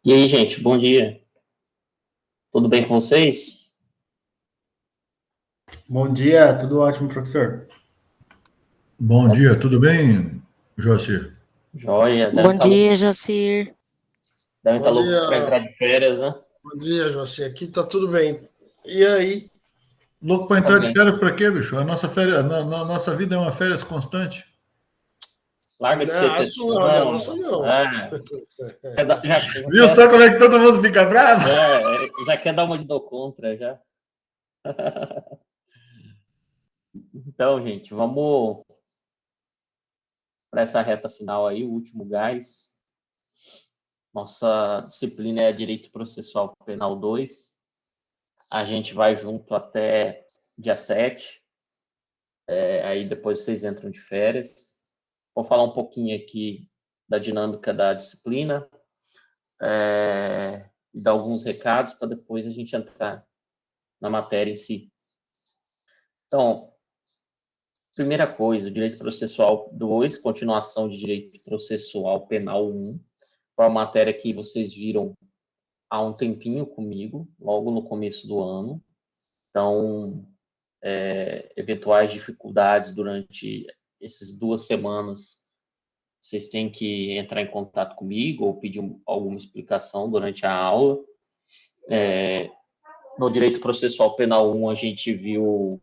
E aí, gente, bom dia. Tudo bem com vocês? Bom dia, tudo ótimo, professor. Bom dia, tudo bem, Joacir? Joia, Bom dia, Jacir. devem estar Bom loucos para dia, entrar de férias, né? bom dia, José. Aqui tá tudo bem. E aí? Louco para entrar de Também. férias para quê, bicho? A nossa férias, nossa vida é uma férias constante. Larga de ser Não, a sua, não, a textão. nossa não. Já Viu só como é que todo mundo fica bravo? já quer dar uma de do contra, já. Então, gente, vamos para essa reta final aí, o último gás. Nossa disciplina é Direito Processual Penal 2. A gente vai junto até dia 7. Aí depois vocês entram de férias. Vou falar um pouquinho aqui da dinâmica da disciplina e dar alguns recados para depois a gente entrar na matéria em si. Então, primeira coisa, o Direito Processual 2, continuação de Direito Processual Penal 1, foi uma matéria que vocês viram há um tempinho comigo, logo no começo do ano. Então, eventuais dificuldades durante essas 2 semanas, vocês têm que entrar em contato comigo ou pedir alguma explicação durante a aula. No Direito Processual Penal 1, a gente viu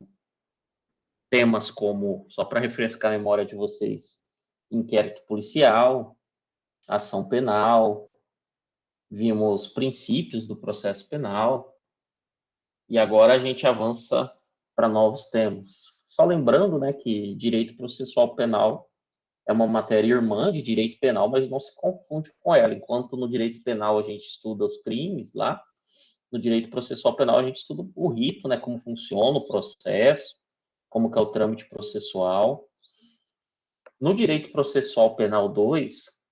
temas como, só para refrescar a memória de vocês, inquérito policial, ação penal, vimos princípios do processo penal, e agora a gente avança para novos temas. Só lembrando, né, que direito processual penal é uma matéria irmã de direito penal, mas não se confunde com ela. Enquanto no direito penal a gente estuda os crimes lá, no direito processual penal a gente estuda o rito, né, como funciona o processo, como que é o trâmite processual. No direito processual penal 2,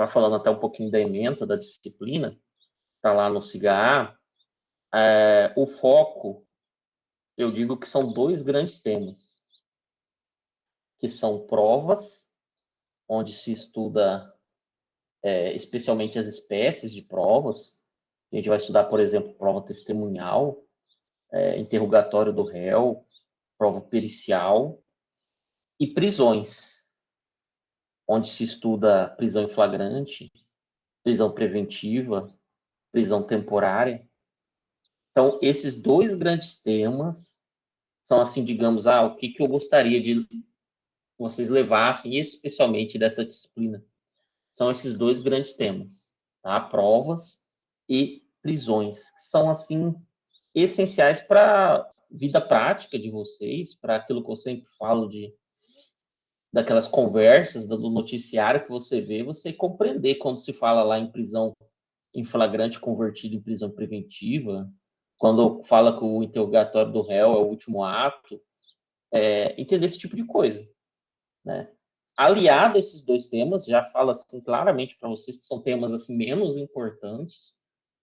falando até um pouquinho da ementa da disciplina, está lá no SIGA A, o foco, eu digo que são dois grandes temas, que são provas, onde se estuda especialmente as espécies de provas. A gente vai estudar, por exemplo, prova testemunhal, interrogatório do réu, prova pericial, e prisões, onde se estuda prisão em flagrante, prisão preventiva, prisão temporária. Então, esses dois grandes temas são, assim, digamos, o que eu gostaria de vocês levassem, especialmente dessa disciplina. São esses dois grandes temas, tá? Provas e prisões, que são, assim, essenciais para a vida prática de vocês, para aquilo que eu sempre falo daquelas conversas, do noticiário que você vê, você compreender quando se fala lá em prisão em flagrante convertido em prisão preventiva, quando fala que o interrogatório do réu é o último ato, entender esse tipo de coisa, né? Aliado a esses dois temas, já fala assim, claramente para vocês que são temas assim, menos importantes,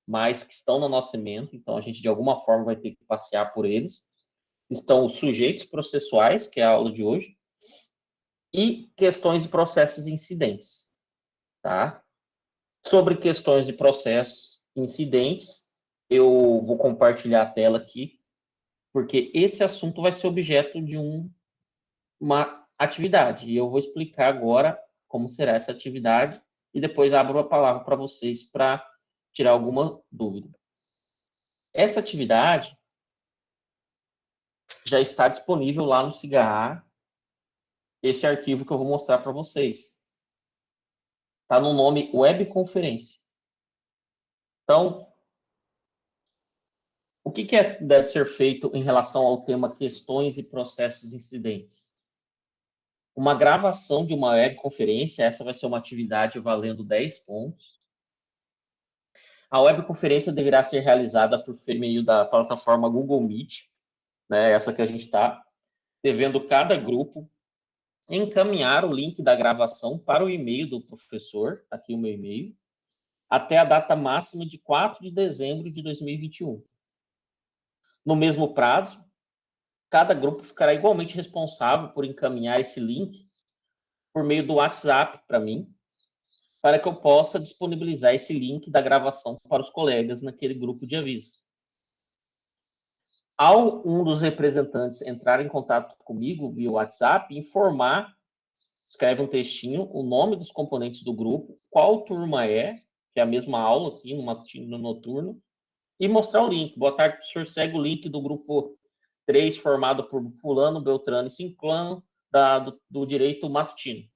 mas que estão na nossa mente, então a gente de alguma forma vai ter que passear por eles. Estão os sujeitos processuais, que é a aula de hoje, e questões de processos e incidentes, tá? Sobre questões de processos e incidentes, eu vou compartilhar a tela aqui, porque esse assunto vai ser objeto de uma atividade, e eu vou explicar agora como será essa atividade, e depois abro a palavra para vocês para tirar alguma dúvida. Essa atividade já está disponível lá no SIGA, esse arquivo que eu vou mostrar para vocês. Está no nome webconferência. Então, o que deve ser feito em relação ao tema questões e processos incidentes? Uma gravação de uma webconferência, essa vai ser uma atividade valendo 10 pontos. A webconferência deverá ser realizada por meio da plataforma Google Meet, né, essa que a gente está, devendo cada grupo encaminhar o link da gravação para o e-mail do professor, aqui o meu e-mail, até a data máxima de 4 de dezembro de 2021. No mesmo prazo, cada grupo ficará igualmente responsável por encaminhar esse link por meio do WhatsApp para mim, para que eu possa disponibilizar esse link da gravação para os colegas naquele grupo de aviso. Ao um dos representantes entrar em contato comigo via WhatsApp, informar, escreve um textinho, o nome dos componentes do grupo, qual turma é, que é a mesma aula aqui, no matutino e no noturno, e mostrar o link. Boa tarde, professor, segue o link do grupo 3, formado por fulano, beltrano e ciclano, do direito matutino.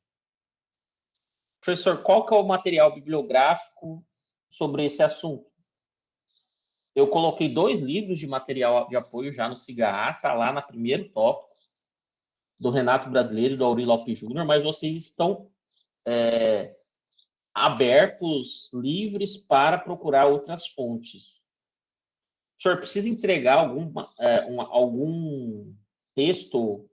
Professor, qual que é o material bibliográfico sobre esse assunto? Eu coloquei 2 livros de material de apoio já no SIGA-A, está lá no primeiro tópico, do Renato Brasileiro e do Aurélio Lopes Júnior, mas vocês estão abertos, livres para procurar outras fontes. O senhor precisa entregar algum texto,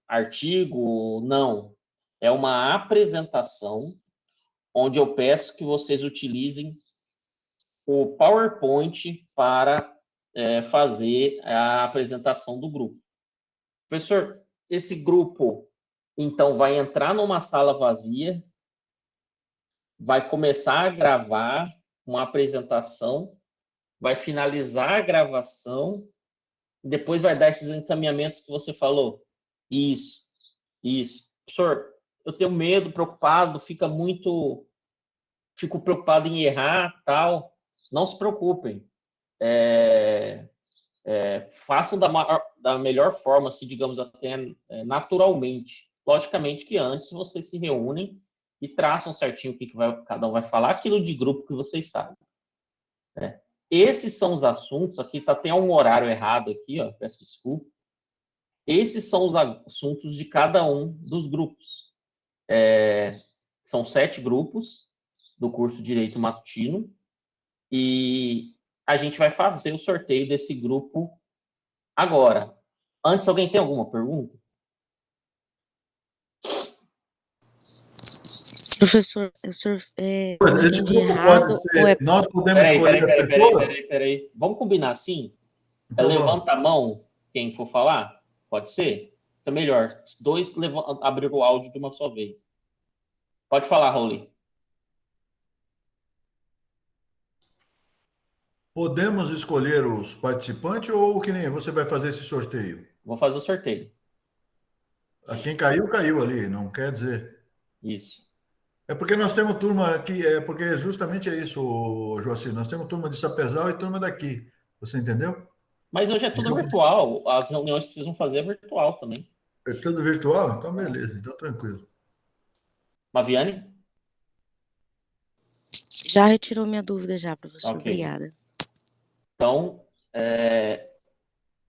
artigo? Não. É uma apresentação onde eu peço que vocês utilizem o PowerPoint para fazer a apresentação do grupo. Professor, esse grupo, então, vai entrar numa sala vazia, vai começar a gravar uma apresentação, vai finalizar a gravação, depois vai dar esses encaminhamentos que você falou. Isso. Professor, eu tenho medo, preocupado, fico preocupado em errar, tal. Não se preocupem. Façam da melhor forma, assim, digamos, até naturalmente. Logicamente que antes vocês se reúnem e traçam certinho o que cada um vai falar, aquilo de grupo que vocês sabem. Esses são os assuntos, aqui tem um horário errado aqui, ó, peço desculpa. Esses são os assuntos de cada um dos grupos. São 7 grupos do curso Direito Matutino e a gente vai fazer o sorteio desse grupo agora. Antes, alguém tem alguma pergunta? Professor, Esse entendi grupo errado pode ser, nós podemos escolher a pessoa? Peraí. Vamos combinar assim? Então, Levanta a mão quem for falar? Pode ser? Fica melhor. 2 abrir o áudio de uma só vez. Pode falar, Rauli. podemos escolher os participantes ou que nem você vai fazer esse sorteio? Vou fazer o sorteio. Quem caiu, caiu ali, não quer dizer. Isso. É porque nós temos turma aqui, porque justamente é isso, Joacir, nós temos turma de Sapezal e turma daqui, você entendeu? Mas hoje é tudo virtual. As reuniões que vocês vão fazer é virtual também. É tudo virtual? Então, beleza, então tranquilo. Maviane? Já retirou minha dúvida já, professor. Ok. Obrigada. Então,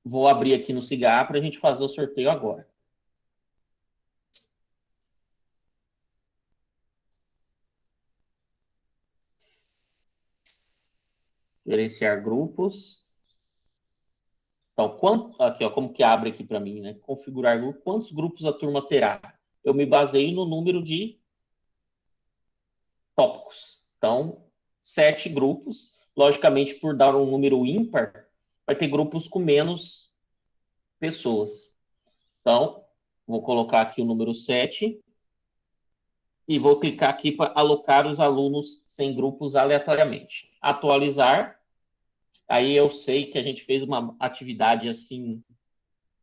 vou abrir aqui no SIGA para a gente fazer o sorteio agora. Gerenciar grupos. Então, aqui, ó, como que abre aqui para mim, né? Configurar grupo. Quantos grupos a turma terá? Eu me baseio no número de tópicos. Então, 7 grupos. Logicamente, por dar um número ímpar, vai ter grupos com menos pessoas. Então, vou colocar aqui o número 7 e vou clicar aqui para alocar os alunos sem grupos aleatoriamente. Atualizar. Aí eu sei que a gente fez uma atividade assim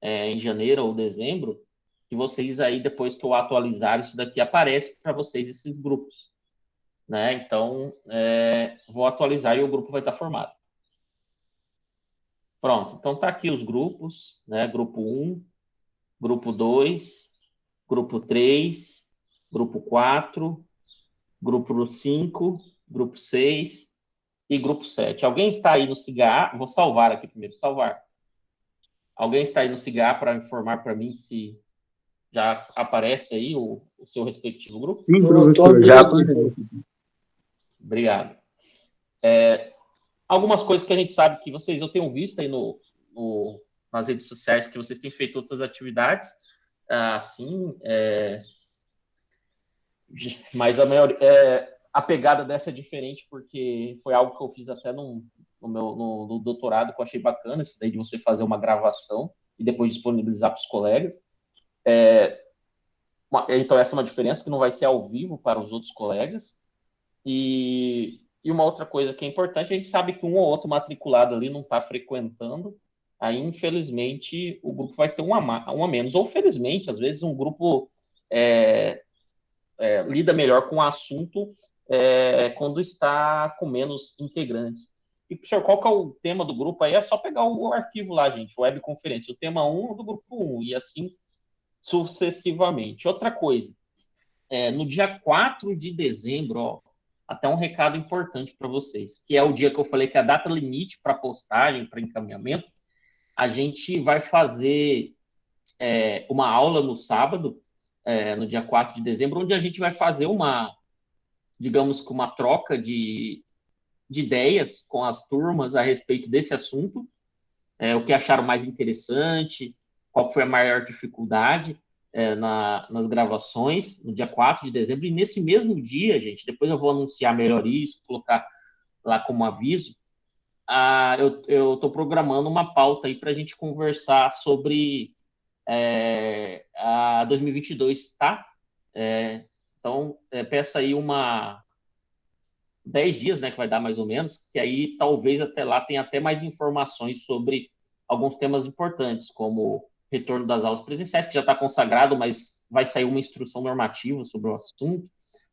em janeiro ou dezembro, que vocês aí, depois que eu atualizar isso daqui, aparece para vocês esses grupos. Né? Então, vou atualizar e o grupo vai estar formado. Pronto, então tá aqui os grupos, né? Grupo 1, grupo 2, grupo 3, grupo 4, grupo 5, grupo 6 e grupo 7. Alguém está aí no SIGA? Vou salvar aqui primeiro, salvar. Alguém está aí no SIGA para informar para mim se já aparece aí o seu respectivo grupo? Sim, professor, já apareceu. Obrigado. Algumas coisas que a gente sabe que eu tenho visto aí nas redes sociais que vocês têm feito outras atividades, assim, mas a pegada dessa é diferente porque foi algo que eu fiz até no doutorado, que eu achei bacana, isso daí de você fazer uma gravação e depois disponibilizar para os colegas. Então, essa é uma diferença que não vai ser ao vivo para os outros colegas. E uma outra coisa que é importante, a gente sabe que um ou outro matriculado ali não está frequentando, aí, infelizmente, o grupo vai ter um a menos. Ou, felizmente, às vezes, um grupo lida melhor com o assunto quando está com menos integrantes. E, professor, qual que é o tema do grupo aí? É só pegar o arquivo lá, gente, webconferência. O tema 1 do grupo 1, e assim sucessivamente. Outra coisa, no dia 4 de dezembro, ó, até um recado importante para vocês, que é o dia que eu falei que a data limite para postagem, para encaminhamento, a gente vai fazer uma aula no sábado, no dia 4 de dezembro, onde a gente vai fazer digamos que uma troca de ideias com as turmas a respeito desse assunto, o que acharam mais interessante, qual foi a maior dificuldade nas gravações, no dia 4 de dezembro, e nesse mesmo dia, gente, depois eu vou anunciar melhor isso, colocar lá como aviso, eu estou programando uma pauta aí para a gente conversar sobre a 2022, tá? Então, peça aí 10 dias, né, que vai dar mais ou menos, que aí talvez até lá tenha até mais informações sobre alguns temas importantes, como retorno das aulas presenciais, que já está consagrado, mas vai sair uma instrução normativa sobre o assunto,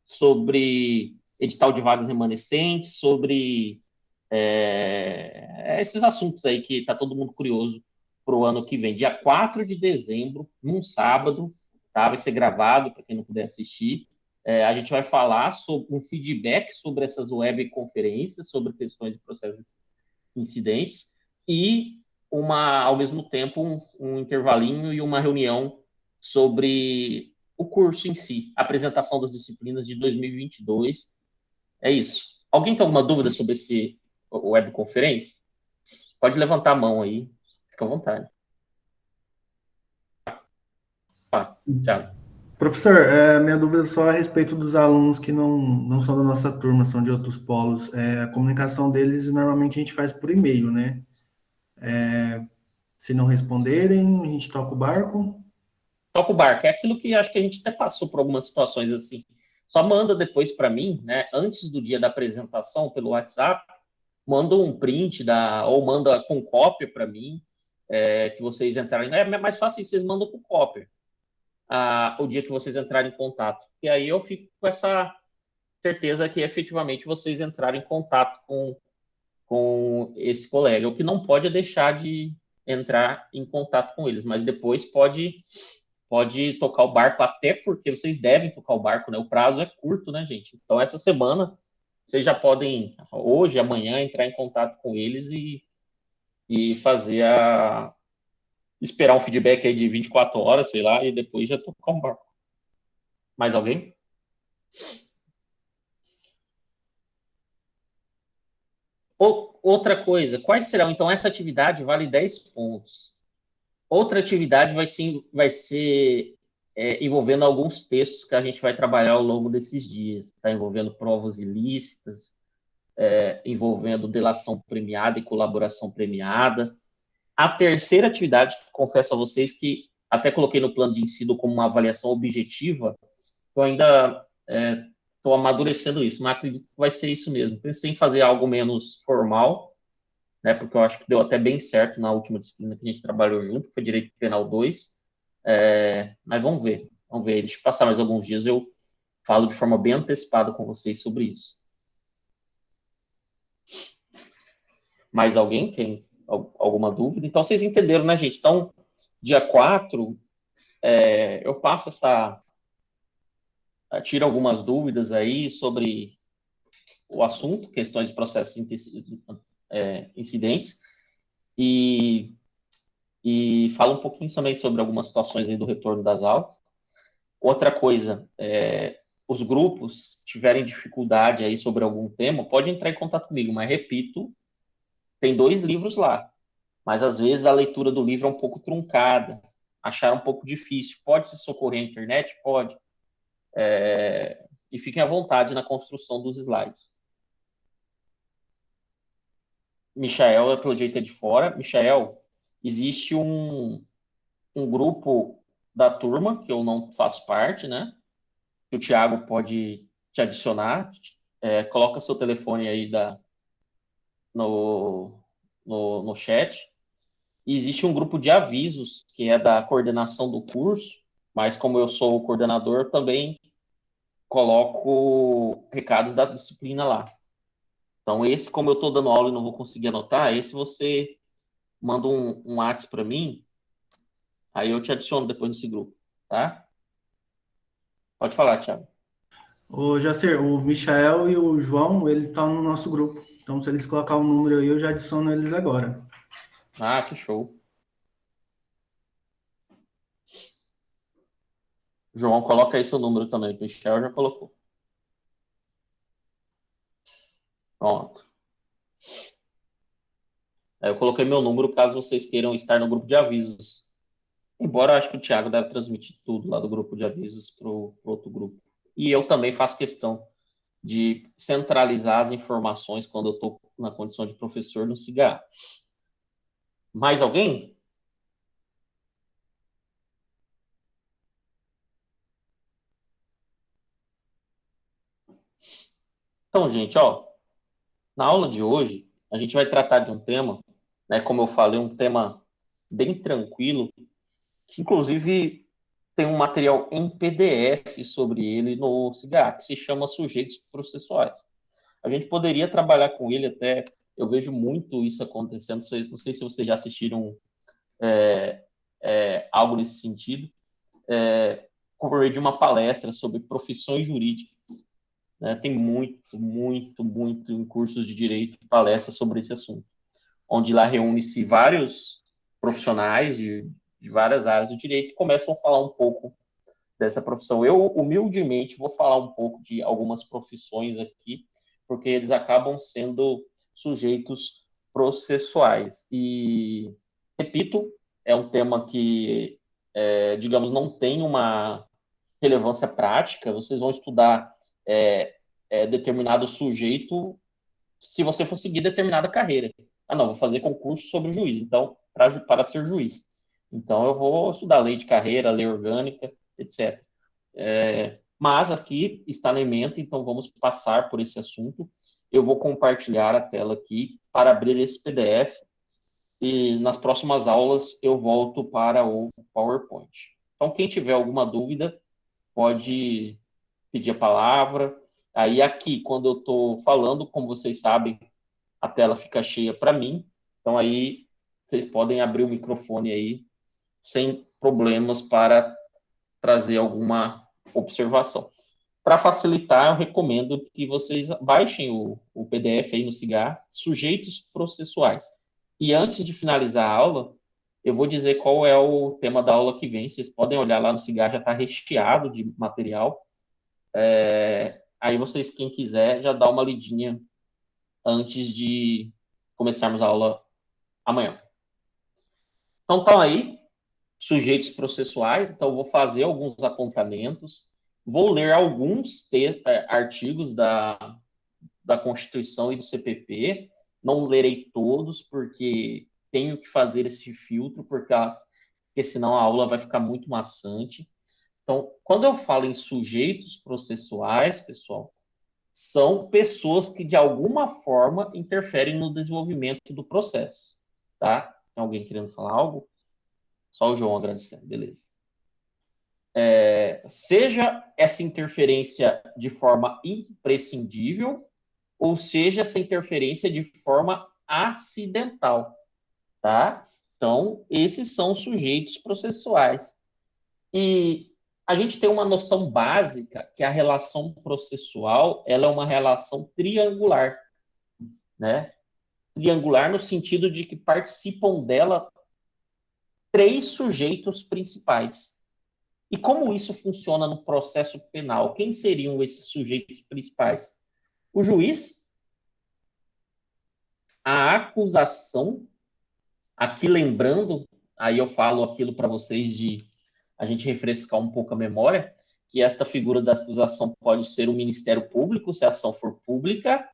sobre edital de vagas remanescentes, sobre esses assuntos aí que está todo mundo curioso para o ano que vem. Dia 4 de dezembro, num sábado, tá? Vai ser gravado para quem não puder assistir. A gente vai falar sobre um feedback sobre essas webconferências, sobre questões de processos incidentes, e ao mesmo tempo, um intervalinho e uma reunião sobre o curso em si, a apresentação das disciplinas de 2022. É isso. Alguém tem alguma dúvida sobre esse webconferência? Pode levantar a mão aí, fica à vontade. Tchau. Professor, minha dúvida é só a respeito dos alunos que não são da nossa turma, são de outros polos. A comunicação deles, normalmente a gente faz por e-mail, né? Se não responderem, a gente toca o barco. Toca o barco. É aquilo que acho que a gente até passou por algumas situações assim. Só manda depois para mim, né? Antes do dia da apresentação, pelo WhatsApp, manda um print ou manda com cópia para mim, que vocês entrarem. É mais fácil se vocês mandam com cópia o dia que vocês entrarem em contato. E aí eu fico com essa certeza que efetivamente vocês entraram em contato com esse colega. O que não pode é deixar de entrar em contato com eles, mas depois pode tocar o barco, até porque vocês devem tocar o barco, né? O prazo é curto, né, gente? Então, essa semana, vocês já podem, hoje, amanhã, entrar em contato com eles e fazer esperar um feedback aí de 24 horas, sei lá, e depois já tocar o barco. Mais alguém? Outra coisa, quais serão? Então, essa atividade vale 10 pontos. Outra atividade vai ser envolvendo alguns textos que a gente vai trabalhar ao longo desses dias. Está envolvendo provas ilícitas, envolvendo delação premiada e colaboração premiada. A terceira atividade, confesso a vocês que até coloquei no plano de ensino como uma avaliação objetiva, eu ainda estou amadurecendo isso, mas acredito que vai ser isso mesmo. Pensei em fazer algo menos formal, né, porque eu acho que deu até bem certo na última disciplina que a gente trabalhou junto, que foi Direito Penal 2, mas vamos ver, deixa eu passar mais alguns dias, eu falo de forma bem antecipada com vocês sobre isso. Mais alguém tem alguma dúvida? Então, vocês entenderam, né, gente? Então, dia 4, eu passo tiro algumas dúvidas aí sobre o assunto, questões de processos incidentes, e fala um pouquinho também sobre algumas situações aí do retorno das aulas. Outra coisa, os grupos tiverem dificuldade aí sobre algum tema, pode entrar em contato comigo, mas repito, tem 2 livros lá, mas às vezes a leitura do livro é um pouco truncada, achar um pouco difícil. Pode se socorrer à internet? Pode. E fiquem à vontade na construção dos slides. Michael, pelo jeito, é de fora. Michael, existe um grupo da turma, que eu não faço parte, né? Que o Thiago pode te adicionar. Coloca seu telefone aí no chat. E existe um grupo de avisos, que é da coordenação do curso, mas como eu sou o coordenador, também coloco recados da disciplina lá. Então, esse, como eu estou dando aula e não vou conseguir anotar, esse você manda um WhatsApp para mim, aí eu te adiciono depois nesse grupo, tá? Pode falar, Thiago. Ô, Jacer, o Michael e o João, ele estão no nosso grupo. Então, se eles colocar o número aí, eu já adiciono eles agora. Ah, que show. João, coloca aí seu número também. O Michel já colocou. Pronto. Aí eu coloquei meu número caso vocês queiram estar no grupo de avisos. Embora eu acho que o Thiago deve transmitir tudo lá do grupo de avisos para o outro grupo. E eu também faço questão de centralizar as informações quando eu estou na condição de professor no CIGA. Mais alguém? Então, gente, ó, na aula de hoje, a gente vai tratar de um tema, né, como eu falei, um tema bem tranquilo, que inclusive tem um material em PDF sobre ele no CIGA, que se chama Sujeitos Processuais. A gente poderia trabalhar com ele até, eu vejo muito isso acontecendo, não sei se vocês já assistiram algo nesse sentido, por meio de uma palestra sobre profissões jurídicas. Né? Tem muito em cursos de direito palestras sobre esse assunto, onde lá reúne-se vários profissionais de várias áreas do direito e começam a falar um pouco dessa profissão. Eu, humildemente, vou falar um pouco de algumas profissões aqui, porque eles acabam sendo sujeitos processuais. E, repito, é um tema que, digamos, não tem uma relevância prática. Vocês vão estudar determinado sujeito se você for seguir determinada carreira. Ah, não, vou fazer concurso sobre o juiz, então, para ser juiz. Então, eu vou estudar lei de carreira, lei orgânica, etc. Mas aqui está na ementa, então vamos passar por esse assunto. Eu vou compartilhar a tela aqui para abrir esse PDF e nas próximas aulas eu volto para o PowerPoint. Então, quem tiver alguma dúvida, pode pedir a palavra. Aí aqui, quando eu estou falando, como vocês sabem, a tela fica cheia para mim. Então aí vocês podem abrir o microfone aí sem problemas para trazer alguma observação. Para facilitar, eu recomendo que vocês baixem o PDF aí no CIGA, Sujeitos Processuais. E antes de finalizar a aula, eu vou dizer qual é o tema da aula que vem. Vocês podem olhar lá no CIGA, já está recheado de material. Aí vocês, quem quiser, já dá uma lidinha antes de começarmos a aula amanhã. Então, estão aí, sujeitos processuais. Então, eu vou fazer alguns apontamentos, vou ler alguns artigos da Constituição e do CPP, não lerei todos, porque tenho que fazer esse filtro, porque senão a aula vai ficar muito maçante. Então, quando eu falo em sujeitos processuais, pessoal, são pessoas que, de alguma forma, interferem no desenvolvimento do processo, tá? Tem alguém querendo falar algo? Só o João agradecendo, beleza. Seja essa interferência de forma imprescindível, ou seja essa interferência de forma acidental, tá? Então, esses são sujeitos processuais. E a gente tem uma noção básica que a relação processual ela é uma relação triangular, né? Triangular no sentido de que participam dela três sujeitos principais. E como isso funciona no processo penal? Quem seriam esses sujeitos principais? O juiz, a acusação, aqui lembrando, aí eu falo aquilo para vocês de a gente refrescar um pouco a memória, que esta figura da acusação pode ser o Ministério Público, se a ação for pública,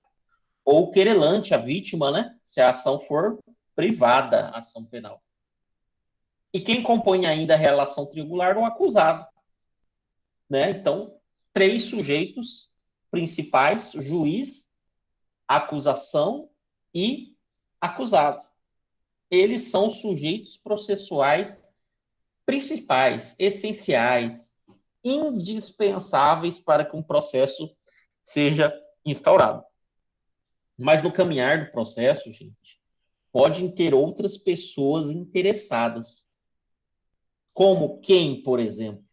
ou o querelante, a vítima, né, se a ação for privada, a ação penal. E quem compõe ainda a relação triangular é o acusado, né? Então, 3 sujeitos principais: juiz, acusação e acusado. Eles são sujeitos processuais principais, essenciais, indispensáveis para que um processo seja instaurado. Mas no caminhar do processo, gente, podem ter outras pessoas interessadas. Como quem, por exemplo?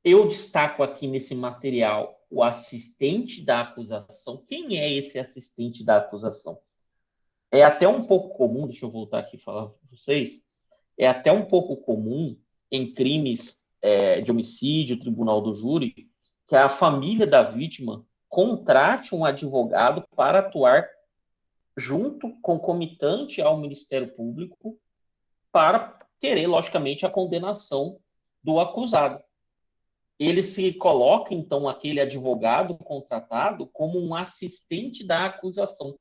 Eu destaco aqui nesse material o assistente da acusação. Quem é esse assistente da acusação? É até um pouco comum, deixa eu voltar aqui e falar para vocês, é até um pouco comum em crimes de homicídio, tribunal do júri, que a família da vítima contrate um advogado para atuar junto, concomitante ao Ministério Público, para querer, logicamente, a condenação do acusado. Ele se coloca, então, aquele advogado contratado como um assistente da acusação.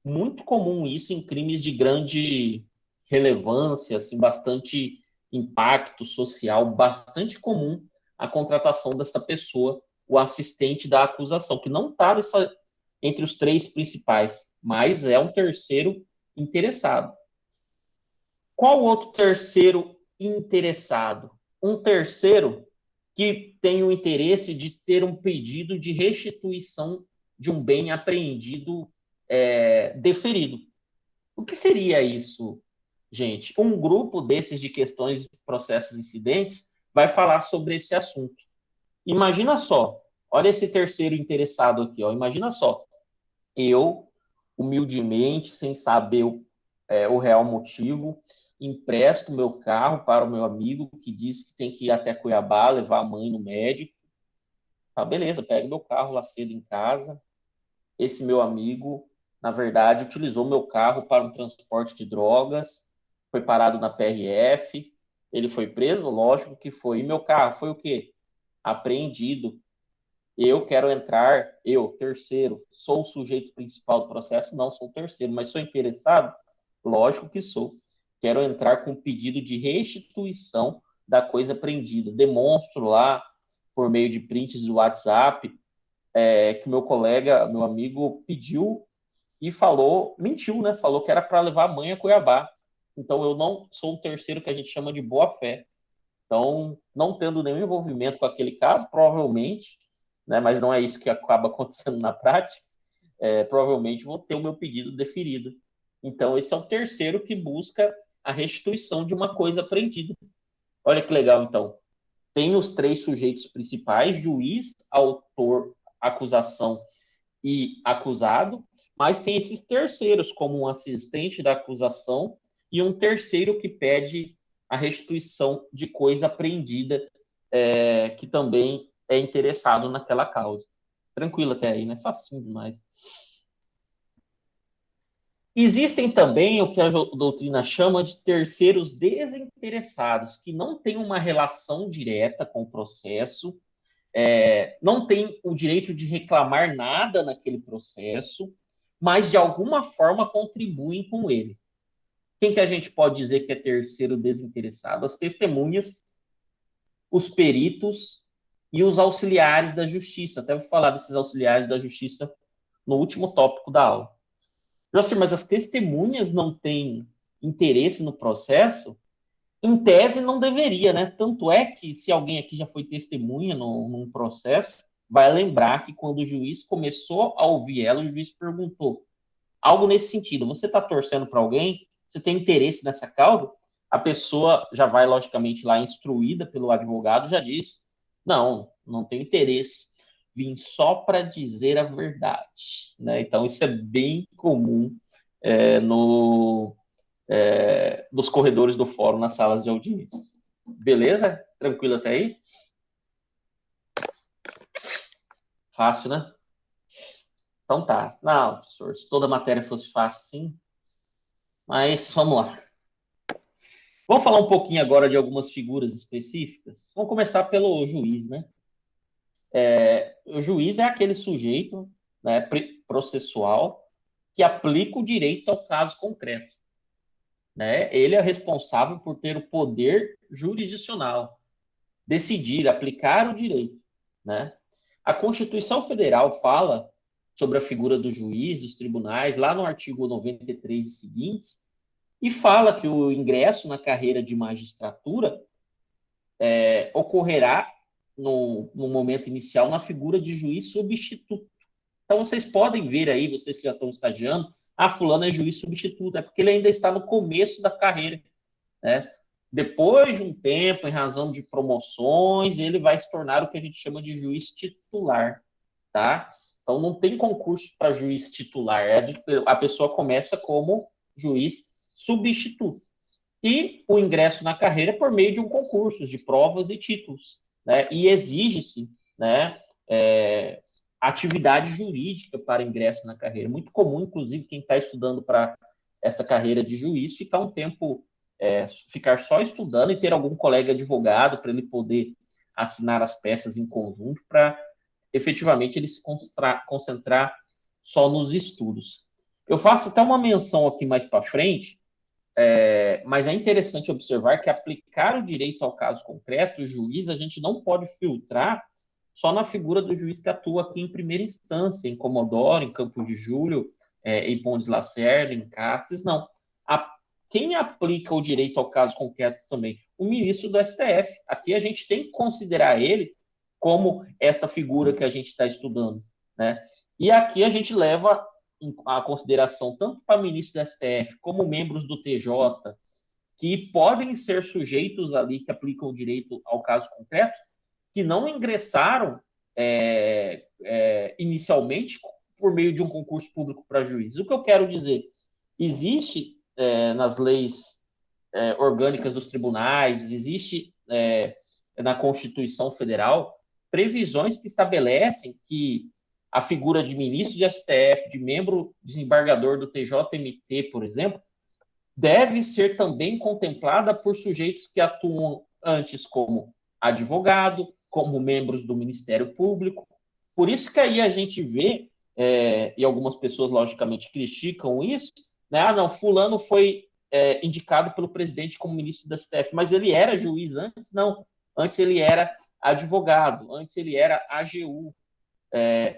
Muito comum isso em crimes de grande relevância, assim, bastante impacto social, bastante comum a contratação dessa pessoa, o assistente da acusação, que não está entre os 3 principais, mas é um terceiro interessado. Qual outro terceiro interessado? Um terceiro que tem o interesse de ter um pedido de restituição de um bem apreendido deferido. O que seria isso, gente? Um grupo desses de questões, processos, incidentes vai falar sobre esse assunto. Imagina só, olha esse terceiro interessado aqui, ó. Imagina só, eu, humildemente, sem saber o real motivo, empresto meu carro para o meu amigo que diz que tem que ir até Cuiabá, levar a mãe no médico. Tá, beleza, pego meu carro lá cedo em casa. Esse meu amigo, na verdade, utilizou meu carro para um transporte de drogas, foi parado na PRF, ele foi preso, lógico que foi. E meu carro foi o quê? Apreendido. Eu quero entrar, eu, terceiro, sou o sujeito principal do processo? Não, sou o terceiro, mas sou interessado? Lógico que sou. Quero entrar com pedido de restituição da coisa apreendida. Demonstro lá, por meio de prints do WhatsApp, que meu colega, meu amigo, pediu e falou, mentiu, né? Falou que era para levar a mãe a Cuiabá. Então, eu não sou um terceiro que a gente chama de boa-fé. Então, não tendo nenhum envolvimento com aquele caso, provavelmente, né, mas não é isso que acaba acontecendo na prática, provavelmente vou ter o meu pedido deferido. Então, esse é o terceiro que busca a restituição de uma coisa apreendida. Olha que legal, então. Tem os 3 sujeitos principais, juiz, autor, acusação e acusado, mas tem esses terceiros, como um assistente da acusação e um terceiro que pede a restituição de coisa apreendida, que também é interessado naquela causa. Tranquilo até aí, né? Facinho demais. Existem também o que a doutrina chama de terceiros desinteressados, que não têm uma relação direta com o processo, não têm o direito de reclamar nada naquele processo, mas de alguma forma contribuem com ele. Quem que a gente pode dizer que é terceiro desinteressado? As testemunhas, os peritos e os auxiliares da justiça. Até vou falar desses auxiliares da justiça no último tópico da aula. Nossa, mas as testemunhas não têm interesse no processo? Em tese, não deveria, né? Tanto é que, se alguém aqui já foi testemunha num processo, vai lembrar que quando o juiz começou a ouvir ela, o juiz perguntou algo nesse sentido: você está torcendo para alguém? Você tem interesse nessa causa? A pessoa já vai, logicamente, lá instruída pelo advogado, já diz: não, não tenho interesse. Vim só para dizer a verdade, né? Então, isso é bem comum nos corredores do fórum, nas salas de audiência. Beleza? Tranquilo até aí? Fácil, né? Então tá. Não, professor, se toda matéria fosse fácil, sim. Mas vamos lá. Vamos falar um pouquinho agora de algumas figuras específicas. Vamos começar pelo juiz, né? O juiz é aquele sujeito, né, processual que aplica o direito ao caso concreto. né? Ele é responsável por ter o poder jurisdicional, decidir, aplicar o direito, né? A Constituição Federal fala sobre a figura do juiz, dos tribunais, lá no artigo 93 e seguintes, e fala que o ingresso na carreira de magistratura ocorrerá no momento inicial na figura de juiz substituto. Então, vocês podem ver aí, vocês que já estão estagiando, fulano é juiz substituto, é porque ele ainda está no começo da carreira, né? Depois de um tempo, em razão de promoções, ele vai se tornar o que a gente chama de juiz titular, tá? Então, não tem concurso para juiz titular, a pessoa começa como juiz substituto. E o ingresso na carreira é por meio de um concurso, de provas e títulos, né? E exige-se, né, atividade jurídica para ingresso na carreira. Muito comum, inclusive, quem está estudando para essa carreira de juiz, ficar um tempo, ficar só estudando e ter algum colega advogado para ele poder assinar as peças em conjunto para efetivamente ele se concentrar só nos estudos. Eu faço até uma menção aqui mais para frente, mas é interessante observar que aplicar o direito ao caso concreto, o juiz, a gente não pode filtrar só na figura do juiz que atua aqui em primeira instância, em Comodoro, em Campos de Julho, em Pontes Lacerda, em Cáceres, não. Quem aplica o direito ao caso concreto também? O ministro do STF. Aqui a gente tem que considerar ele como esta figura que a gente está estudando, né? E aqui a gente leva a consideração tanto para ministro do STF como membros do TJ, que podem ser sujeitos ali que aplicam o direito ao caso concreto, que não ingressaram inicialmente por meio de um concurso público para juiz. O que eu quero dizer? Existe nas leis orgânicas dos tribunais, existe na Constituição Federal previsões que estabelecem que a figura de ministro de STF, de membro desembargador do TJMT, por exemplo, deve ser também contemplada por sujeitos que atuam antes como advogado, como membros do Ministério Público. Por isso que aí a gente vê, e algumas pessoas, logicamente, criticam isso, né? Não, fulano foi indicado pelo presidente como ministro da STF, mas ele era juiz antes? Não. Antes ele era advogado, antes ele era AGU.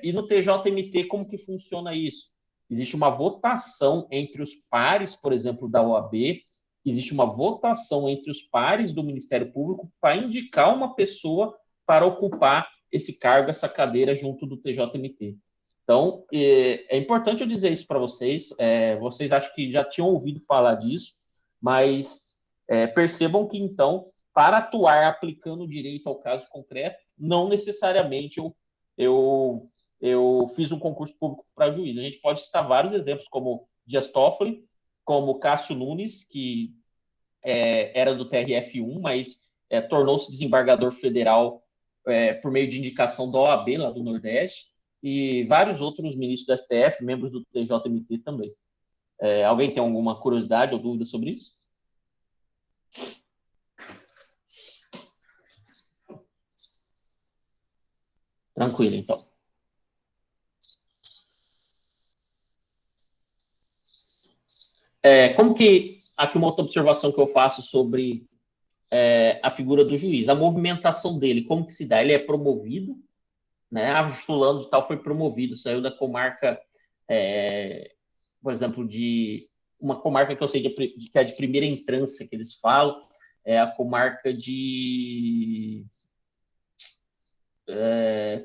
E no TJMT, como que funciona isso? Existe uma votação entre os pares, por exemplo, da OAB, existe uma votação entre os pares do Ministério Público para indicar uma pessoa para ocupar esse cargo, essa cadeira junto do TJMT. Então, é importante eu dizer isso para vocês. Vocês acham que já tinham ouvido falar disso, mas percebam que, então, para atuar aplicando o direito ao caso concreto, não necessariamente eu fiz um concurso público para juiz. A gente pode citar vários exemplos, como Dias Toffoli, como Cássio Nunes, que era do TRF1, mas tornou-se desembargador federal por meio de indicação da OAB, lá do Nordeste, e vários outros ministros do STF, membros do TJMT também. Alguém tem alguma curiosidade ou dúvida sobre isso? Tranquilo, então. Como que, aqui uma outra observação que eu faço sobre a figura do juiz, a movimentação dele, como que se dá? Ele é promovido, né? Fulano de tal foi promovido, saiu da comarca, por exemplo, de uma comarca que eu sei que é de primeira entrância, que eles falam, é a comarca de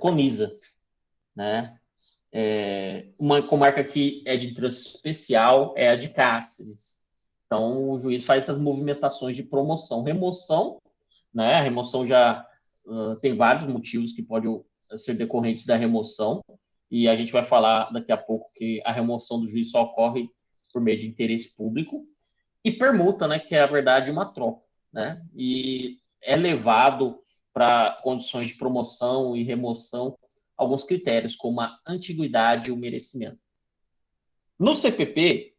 Conisa, né? Uma comarca que é de trânsito especial é a de Cáceres. Então, o juiz faz essas movimentações de promoção. Remoção, né? A remoção já tem vários motivos que podem ser decorrentes da remoção, e a gente vai falar daqui a pouco que a remoção do juiz só ocorre por meio de interesse público, e permuta, né? Que é, a verdade, uma troca, né? E é levado para condições de promoção e remoção alguns critérios, como a antiguidade e o merecimento. No CPP,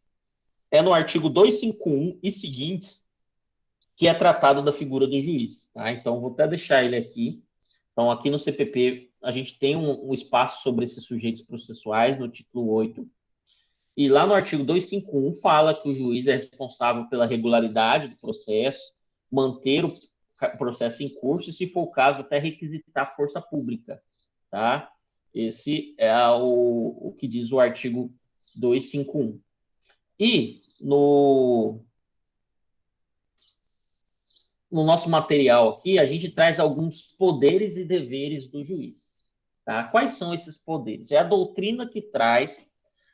no artigo 251 e seguintes, que é tratado da figura do juiz. Tá? Então, vou até deixar ele aqui. Então, aqui no CPP, a gente tem um espaço sobre esses sujeitos processuais, no título 8. E lá no artigo 251 fala que o juiz é responsável pela regularidade do processo, manter o processo em curso e, se for o caso, até requisitar força pública, tá? Esse é o que diz o artigo 251. E no nosso material aqui, a gente traz alguns poderes e deveres do juiz, tá? Quais são esses poderes? É a doutrina que traz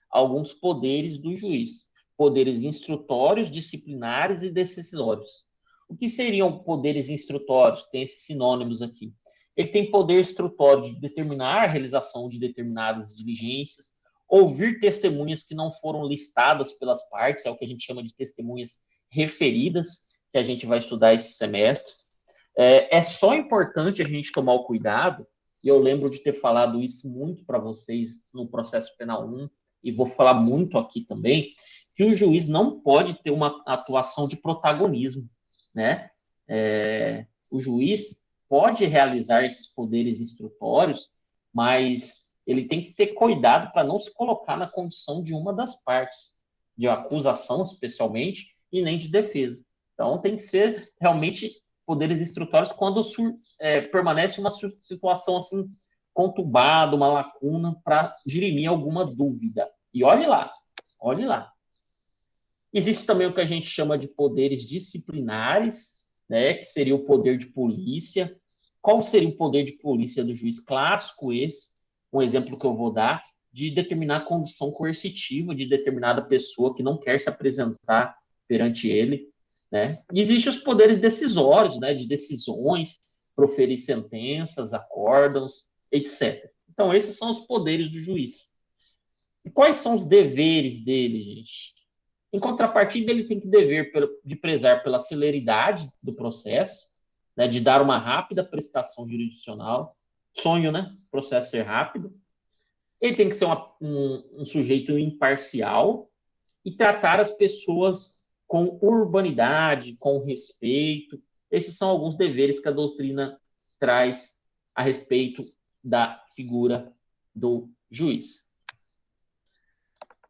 alguns poderes do juiz. Poderes instrutórios, disciplinares e decisórios. O que seriam poderes instrutórios? Tem esses sinônimos aqui. Ele tem poder instrutório de determinar a realização de determinadas diligências, ouvir testemunhas que não foram listadas pelas partes, é o que a gente chama de testemunhas referidas, que a gente vai estudar esse semestre. É só importante a gente tomar o cuidado, e eu lembro de ter falado isso muito para vocês no processo penal 1, e vou falar muito aqui também, que o juiz não pode ter uma atuação de protagonismo, né? O juiz pode realizar esses poderes instrutórios, mas ele tem que ter cuidado para não se colocar na condição de uma das partes, de acusação especialmente, e nem de defesa. Então, tem que ser realmente poderes instrutórios quando permanece uma situação assim conturbada, uma lacuna, para dirimir alguma dúvida. E olhe lá. Existe também o que a gente chama de poderes disciplinares, né, que seria o poder de polícia. Qual seria o poder de polícia do juiz? Clássico esse, um exemplo que eu vou dar, de determinar a condição coercitiva de determinada pessoa que não quer se apresentar perante ele, né? E existem os poderes decisórios, né, de decisões, proferir sentenças, acórdãos, etc. Então, esses são os poderes do juiz. E quais são os deveres dele, gente? Em contrapartida, ele tem que dever de prezar pela celeridade do processo, né, de dar uma rápida prestação jurisdicional. Sonho, né? O processo ser rápido. Ele tem que ser um sujeito imparcial e tratar as pessoas com urbanidade, com respeito. Esses são alguns deveres que a doutrina traz a respeito da figura do juiz.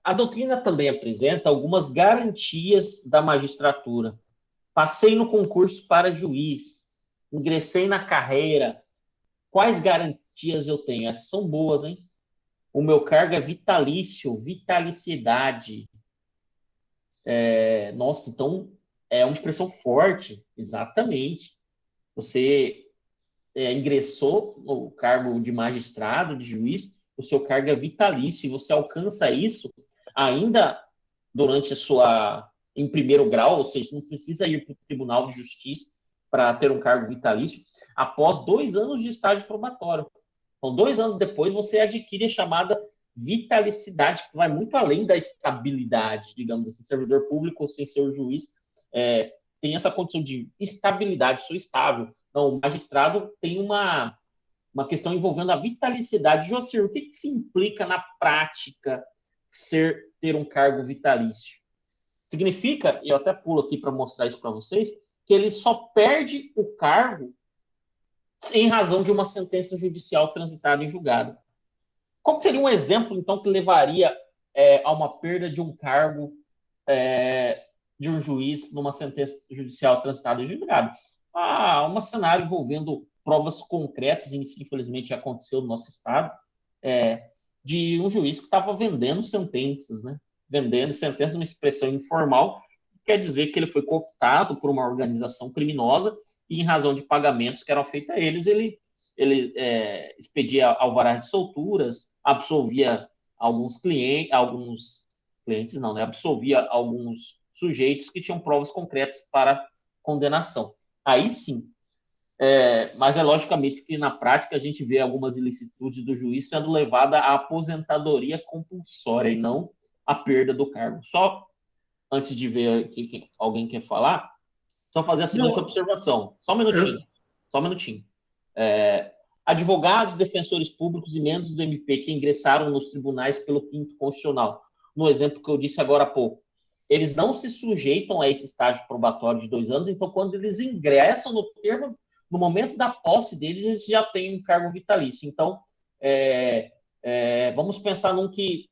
A doutrina também apresenta algumas garantias da magistratura. Passei no concurso para juiz, ingressei na carreira. Quais garantias eu tenho? Essas são boas, hein? O meu cargo é vitalício, vitaliciedade. Nossa, então é uma expressão forte, exatamente. Você ingressou no cargo de magistrado, de juiz, o seu cargo é vitalício, e você alcança isso ainda durante em primeiro grau, ou seja, não precisa ir para o Tribunal de Justiça para ter um cargo vitalício, após 2 anos de estágio probatório. Então, 2 anos depois, você adquire a chamada vitalicidade, que vai muito além da estabilidade, digamos assim. Servidor público, sem ser o juiz, tem essa condição de estabilidade, sou estável. Não, o magistrado tem uma questão envolvendo a vitalicidade. Jocir, o que se implica na prática ter um cargo vitalício? Significa, e eu até pulo aqui para mostrar isso para vocês, que ele só perde o cargo em razão de uma sentença judicial transitada em julgado. Qual seria um exemplo, então, que levaria a uma perda de um cargo de um juiz numa sentença judicial transitada em julgado? Um cenário envolvendo provas concretas, e isso, infelizmente, já aconteceu no nosso estado, de um juiz que estava vendendo sentenças, né? Vendendo sentenças, uma expressão informal, quer dizer que ele foi cooptado por uma organização criminosa e, em razão de pagamentos que eram feitos a eles, ele expedia alvarás de solturas, absolvia absolvia alguns sujeitos que tinham provas concretas para condenação. Aí sim, mas logicamente que na prática a gente vê algumas ilicitudes do juiz sendo levada à aposentadoria compulsória e não à perda do cargo. Só antes de ver aqui que alguém quer falar, só fazer a seguinte observação. Só um minutinho. Advogados, defensores públicos e membros do MP que ingressaram nos tribunais pelo 5º Constitucional, no exemplo que eu disse agora há pouco, eles não se sujeitam a esse estágio probatório de 2 anos, então quando eles ingressam no momento da posse deles, eles já têm um cargo vitalício. Então, vamos pensar num que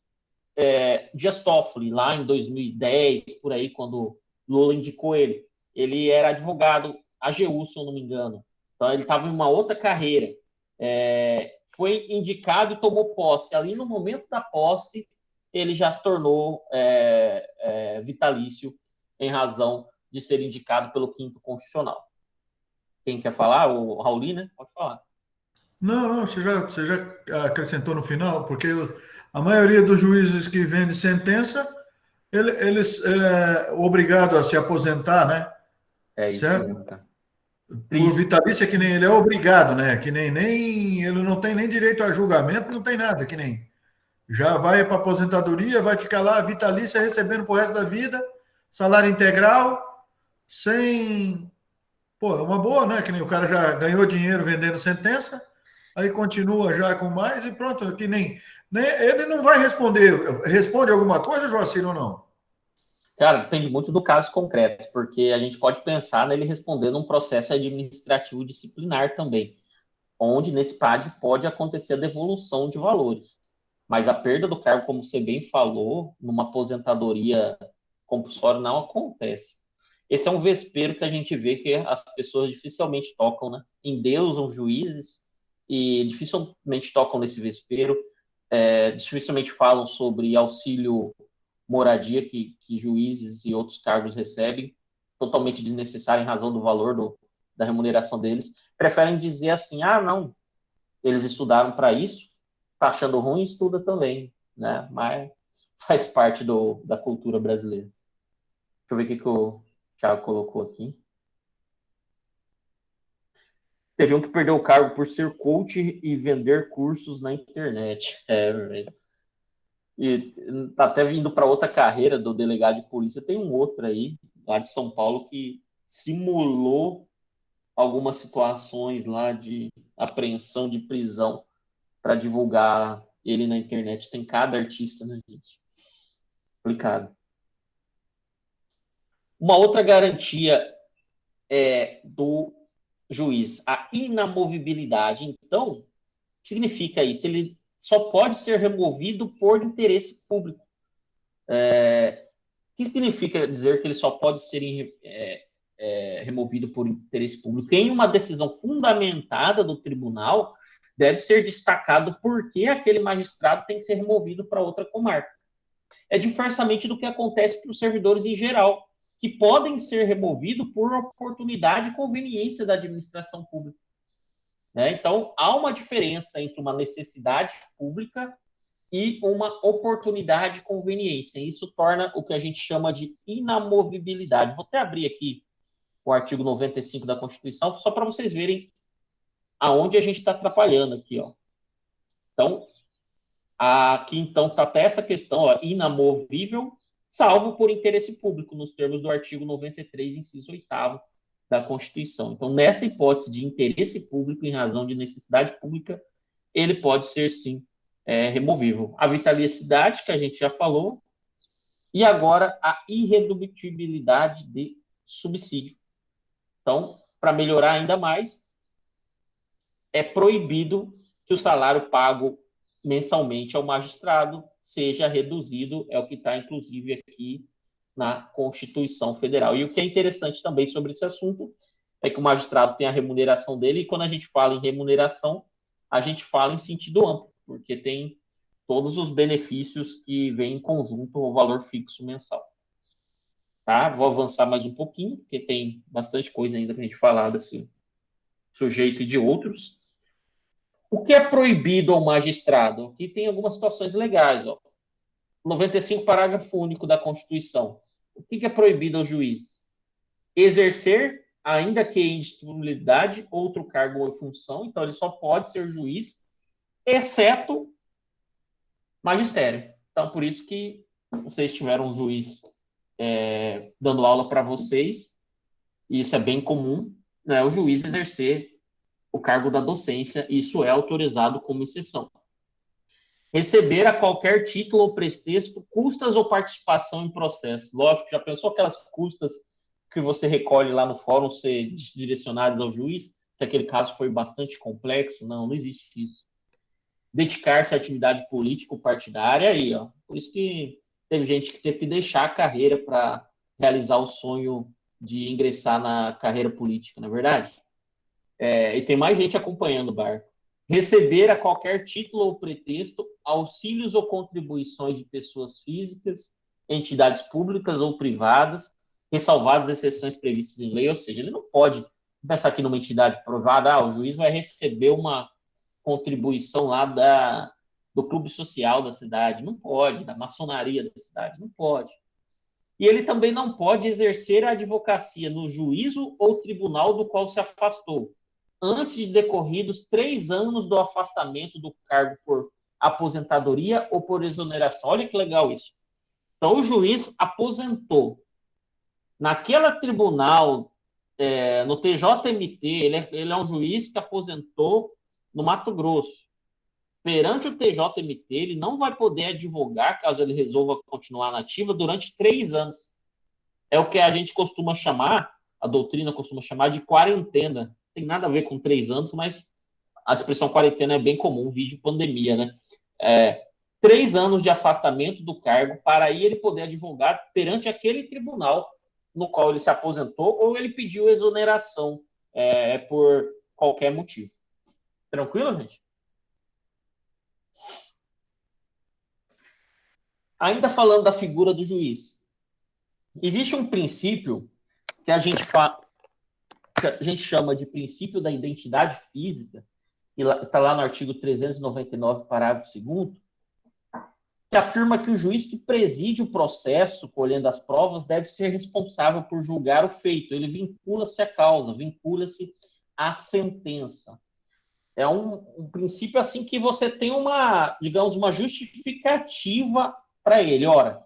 Dias Toffoli, lá em 2010, por aí, quando Lula indicou ele. Ele era advogado AGU, se eu não me engano. Então, ele estava em uma outra carreira. Foi indicado e tomou posse. Ali, no momento da posse, ele já se tornou vitalício em razão de ser indicado pelo 5º Constitucional. Quem quer falar? O Rauli, né? Pode falar. Não, você já acrescentou no final, porque a maioria dos juízes que vêm de sentença, eles obrigados a se aposentar, né? É isso Certo? mesmo, cara. Por vitalício, que nem ele é obrigado, né? Que nem ele não tem nem direito a julgamento, não tem nada, que nem já vai para aposentadoria, vai ficar lá vitalícia recebendo pro resto da vida, salário integral, sem. Pô, é uma boa, né? Que nem o cara já ganhou dinheiro vendendo sentença, aí continua já com mais e pronto, que nem. Ele não vai responder. Responde alguma coisa, Joacir, ou não? Cara, depende muito do caso concreto, porque a gente pode pensar nele respondendo um processo administrativo disciplinar também, onde nesse PAD pode acontecer a devolução de valores. Mas a perda do cargo, como você bem falou, numa aposentadoria compulsória não acontece. Esse é um vespeiro que a gente vê que as pessoas dificilmente tocam, né? Endeusam juízes e dificilmente tocam nesse vespeiro, dificilmente falam sobre auxílio moradia que juízes e outros cargos recebem, totalmente desnecessário em razão do valor da remuneração deles. Preferem dizer assim, não, eles estudaram para isso, tá achando ruim, estuda também, né? Mas faz parte da cultura brasileira. Deixa eu ver o que o Thiago colocou aqui. Teve um que perdeu o cargo por ser coach e vender cursos na internet. E tá até vindo para outra carreira do delegado de polícia. Tem um outro aí, lá de São Paulo, que simulou algumas situações lá de apreensão de prisão para divulgar ele na internet. Tem cada artista, né, gente? Complicado. Uma outra garantia do juiz, a inamovibilidade. Então, o que significa isso? Ele só pode ser removido por interesse público. O que significa dizer que ele só pode ser removido por interesse público? Em uma decisão fundamentada do tribunal, deve ser destacado por que aquele magistrado tem que ser removido para outra comarca. É diversamente do que acontece para os servidores em geral, que podem ser removidos por oportunidade e conveniência da administração pública. Então, há uma diferença entre uma necessidade pública e uma oportunidade e conveniência. Isso torna o que a gente chama de inamovibilidade. Vou até abrir aqui o artigo 95 da Constituição, só para vocês verem aonde a gente está atrapalhando aqui. Então, aqui então está até essa questão, inamovível, salvo por interesse público, nos termos do artigo 93, inciso 8º da Constituição. Então, nessa hipótese de interesse público em razão de necessidade pública, ele pode ser, sim, removível. A vitaliciedade, que a gente já falou, e agora a irredutibilidade de subsídio. Então, para melhorar ainda mais, é proibido que o salário pago mensalmente ao magistrado seja reduzido, é o que está, inclusive, aqui na Constituição Federal. E o que é interessante também sobre esse assunto é que o magistrado tem a remuneração dele, e quando a gente fala em remuneração, a gente fala em sentido amplo, porque tem todos os benefícios que vêm em conjunto ao valor fixo mensal. Tá? Vou avançar mais um pouquinho, porque tem bastante coisa ainda para a gente falar desse sujeito e de outros. O que é proibido ao magistrado? Aqui tem algumas situações legais. 95, parágrafo único da Constituição. O que é proibido ao juiz? Exercer, ainda que em indisponibilidade, outro cargo ou função. Então, ele só pode ser juiz, exceto magistério. Então, por isso que vocês tiveram um juiz dando aula para vocês, e isso é bem comum, né, o juiz exercer o cargo da docência, e isso é autorizado como exceção. Receber a qualquer título ou pretexto custas ou participação em processo. Lógico, já pensou aquelas custas que você recolhe lá no fórum ser direcionadas ao juiz? Que aquele caso foi bastante complexo? Não existe isso. Dedicar-se à atividade político-partidária, aí, Por isso que teve gente que teve que deixar a carreira para realizar o sonho de ingressar na carreira política, não é verdade? E tem mais gente acompanhando o barco. Receber a qualquer título ou pretexto auxílios ou contribuições de pessoas físicas, entidades públicas ou privadas, ressalvadas exceções previstas em lei, ou seja, ele não pode pensar aqui numa entidade privada, o juiz vai receber uma contribuição lá do clube social da cidade, não pode, da maçonaria da cidade, não pode. E ele também não pode exercer a advocacia no juízo ou tribunal do qual se afastou, antes de decorridos 3 anos do afastamento do cargo por aposentadoria ou por exoneração. Olha que legal isso. Então, o juiz aposentou. Naquela tribunal, no TJMT, ele é um juiz que aposentou no Mato Grosso. Perante o TJMT, ele não vai poder advogar, caso ele resolva continuar na ativa, durante 3 anos. É o que a gente costuma chamar, a doutrina costuma chamar de quarentena. Não tem nada a ver com 3 anos, mas a expressão quarentena é bem comum, vídeo pandemia, né? 3 anos de afastamento do cargo para aí ele poder advogar perante aquele tribunal no qual ele se aposentou ou ele pediu exoneração por qualquer motivo. Tranquilo, gente? Ainda falando da figura do juiz, existe um princípio que a gente chama de princípio da identidade física, que está lá no artigo 399, parágrafo 2º, que afirma que o juiz que preside o processo, colhendo as provas, deve ser responsável por julgar o feito. Ele vincula-se à causa, vincula-se à sentença. É um princípio assim que você tem uma justificativa para ele. Ora,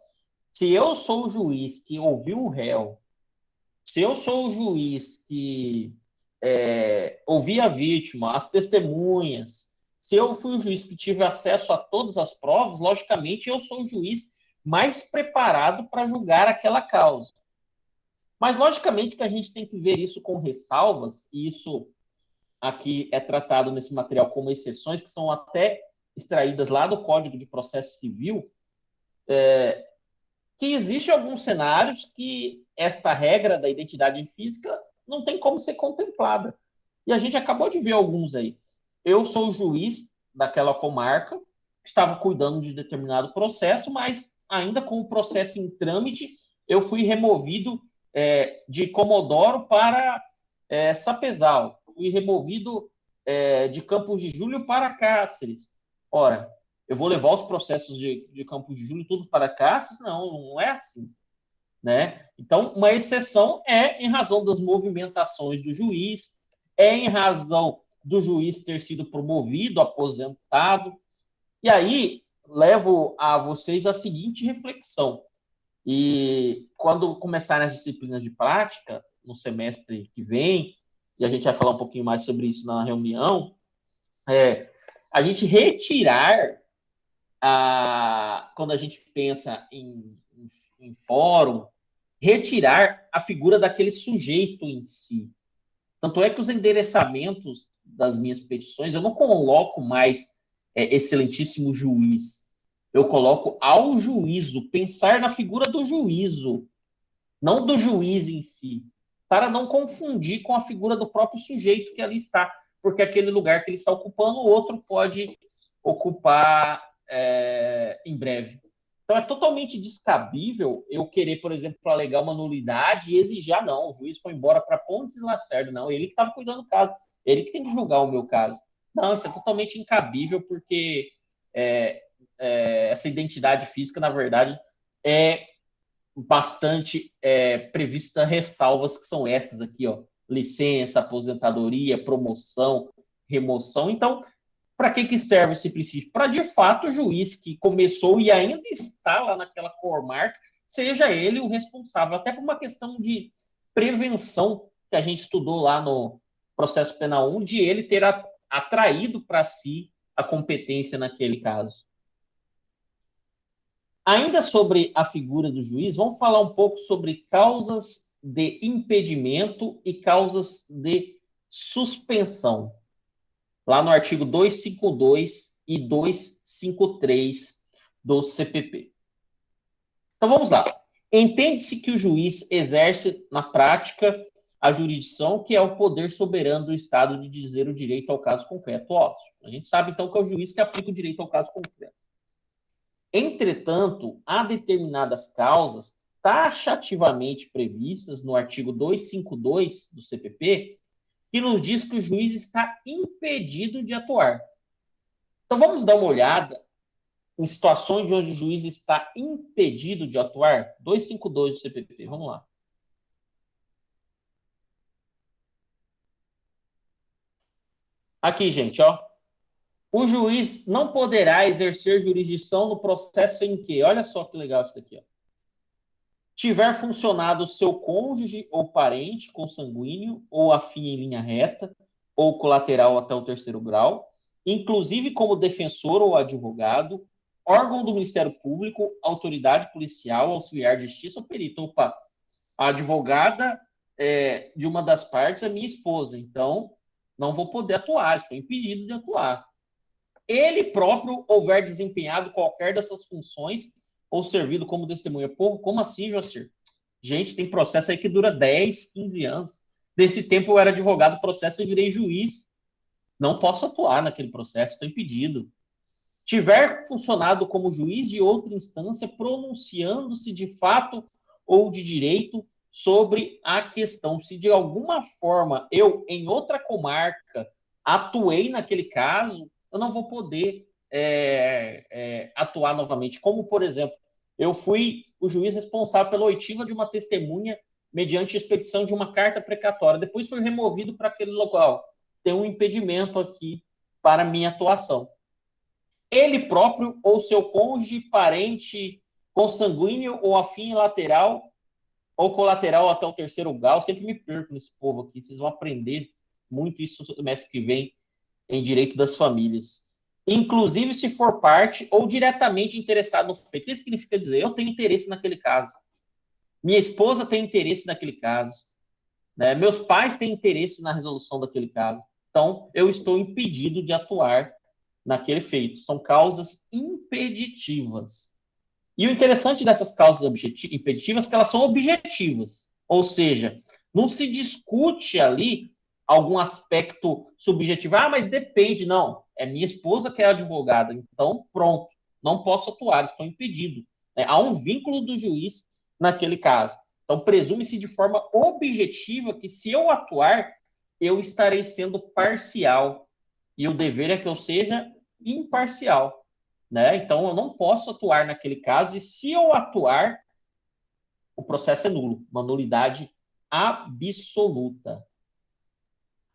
se eu sou o juiz que ouviu o réu, se eu sou o juiz que ouvi a vítima, as testemunhas, se eu fui o juiz que tive acesso a todas as provas, logicamente eu sou o juiz mais preparado para julgar aquela causa. Mas, logicamente, que a gente tem que ver isso com ressalvas, e isso aqui é tratado nesse material como exceções, que são até extraídas lá do Código de Processo Civil, que existem alguns cenários que esta regra da identidade física não tem como ser contemplada. E a gente acabou de ver alguns aí. Eu sou o juiz daquela comarca, estava cuidando de determinado processo, mas ainda com o processo em trâmite, eu fui removido de Comodoro para Sapezal, fui removido de Campos de Júlio para Cáceres. Ora, eu vou levar os processos de Campos de Júlio tudo para Cáceres? Não é assim. Né? Então, uma exceção é em razão das movimentações do juiz, em razão do juiz ter sido promovido, aposentado. E aí, levo a vocês a seguinte reflexão. E quando começarem as disciplinas de prática, no semestre que vem, e a gente vai falar um pouquinho mais sobre isso na reunião, a gente retirar, quando a gente pensa em fórum, retirar a figura daquele sujeito em si. Tanto é que os endereçamentos das minhas petições, eu não coloco mais excelentíssimo juiz. Eu coloco ao juízo, pensar na figura do juízo, não do juiz em si, para não confundir com a figura do próprio sujeito que ali está, porque aquele lugar que ele está ocupando, o outro pode ocupar em breve. Então, é totalmente descabível eu querer, por exemplo, alegar uma nulidade e exigir, não, o juiz foi embora para Pontes e Lacerda. Não, ele que estava cuidando do caso, ele que tem que julgar o meu caso. Não, isso é totalmente incabível, porque essa identidade física, na verdade, é bastante prevista ressalvas, que são essas aqui, ó, licença, aposentadoria, promoção, remoção. Então, para que serve esse princípio? Para, de fato, o juiz que começou e ainda está lá naquela comarca, seja ele o responsável, até por uma questão de prevenção que a gente estudou lá no processo penal 1, de ele ter atraído para si a competência naquele caso. Ainda sobre a figura do juiz, vamos falar um pouco sobre causas de impedimento e causas de suspensão. Lá no artigo 252 e 253 do CPP. Então, vamos lá. Entende-se que o juiz exerce, na prática, a jurisdição, que é o poder soberano do Estado de dizer o direito ao caso concreto. Óbvio. A gente sabe, então, que é o juiz que aplica o direito ao caso concreto. Entretanto, há determinadas causas taxativamente previstas no artigo 252 do CPP, que nos diz que o juiz está impedido de atuar. Então, vamos dar uma olhada em situações onde o juiz está impedido de atuar. 252 do CPP, vamos lá. Aqui, gente, ó. O juiz não poderá exercer jurisdição no processo em que, olha só que legal isso daqui, ó, tiver funcionado seu cônjuge ou parente consanguíneo ou afim em linha reta ou colateral até o terceiro grau, inclusive como defensor ou advogado, órgão do Ministério Público, autoridade policial, auxiliar de justiça ou perito. Opa, a advogada de uma das partes é minha esposa, então não vou poder atuar, estou impedido de atuar. Ele próprio houver desempenhado qualquer dessas funções ou servido como testemunha. Pô, como assim, Jocir? Gente, tem processo aí que dura 10, 15 anos. Nesse tempo eu era advogado, processo e virei juiz. Não posso atuar naquele processo, estou impedido. Tiver funcionado como juiz de outra instância, pronunciando-se de fato ou de direito sobre a questão. Se de alguma forma eu, em outra comarca, atuei naquele caso, eu não vou poder atuar novamente. Como, por exemplo, eu fui o juiz responsável pela oitiva de uma testemunha mediante expedição de uma carta precatória. Depois fui removido para aquele local. Tem um impedimento aqui para minha atuação. Ele próprio ou seu cônjuge, parente, consanguíneo ou afim lateral ou colateral até o terceiro grau. Sempre me perco nesse povo aqui. Vocês vão aprender muito isso no semestre que vem em direito das famílias. Inclusive se for parte ou diretamente interessado no feito. O que significa dizer? Eu tenho interesse naquele caso. Minha esposa tem interesse naquele caso. Né? Meus pais têm interesse na resolução daquele caso. Então, eu estou impedido de atuar naquele feito. São causas impeditivas. E o interessante dessas causas impeditivas é que elas são objetivas. Ou seja, não se discute ali algum aspecto subjetivo. Ah, mas depende. Não, é minha esposa que é advogada. Então, pronto, não posso atuar, estou impedido. Há um vínculo do juiz naquele caso. Então, presume-se de forma objetiva que se eu atuar, eu estarei sendo parcial. E o dever é que eu seja imparcial. Né? Então, eu não posso atuar naquele caso, e se eu atuar, o processo é nulo, uma nulidade absoluta.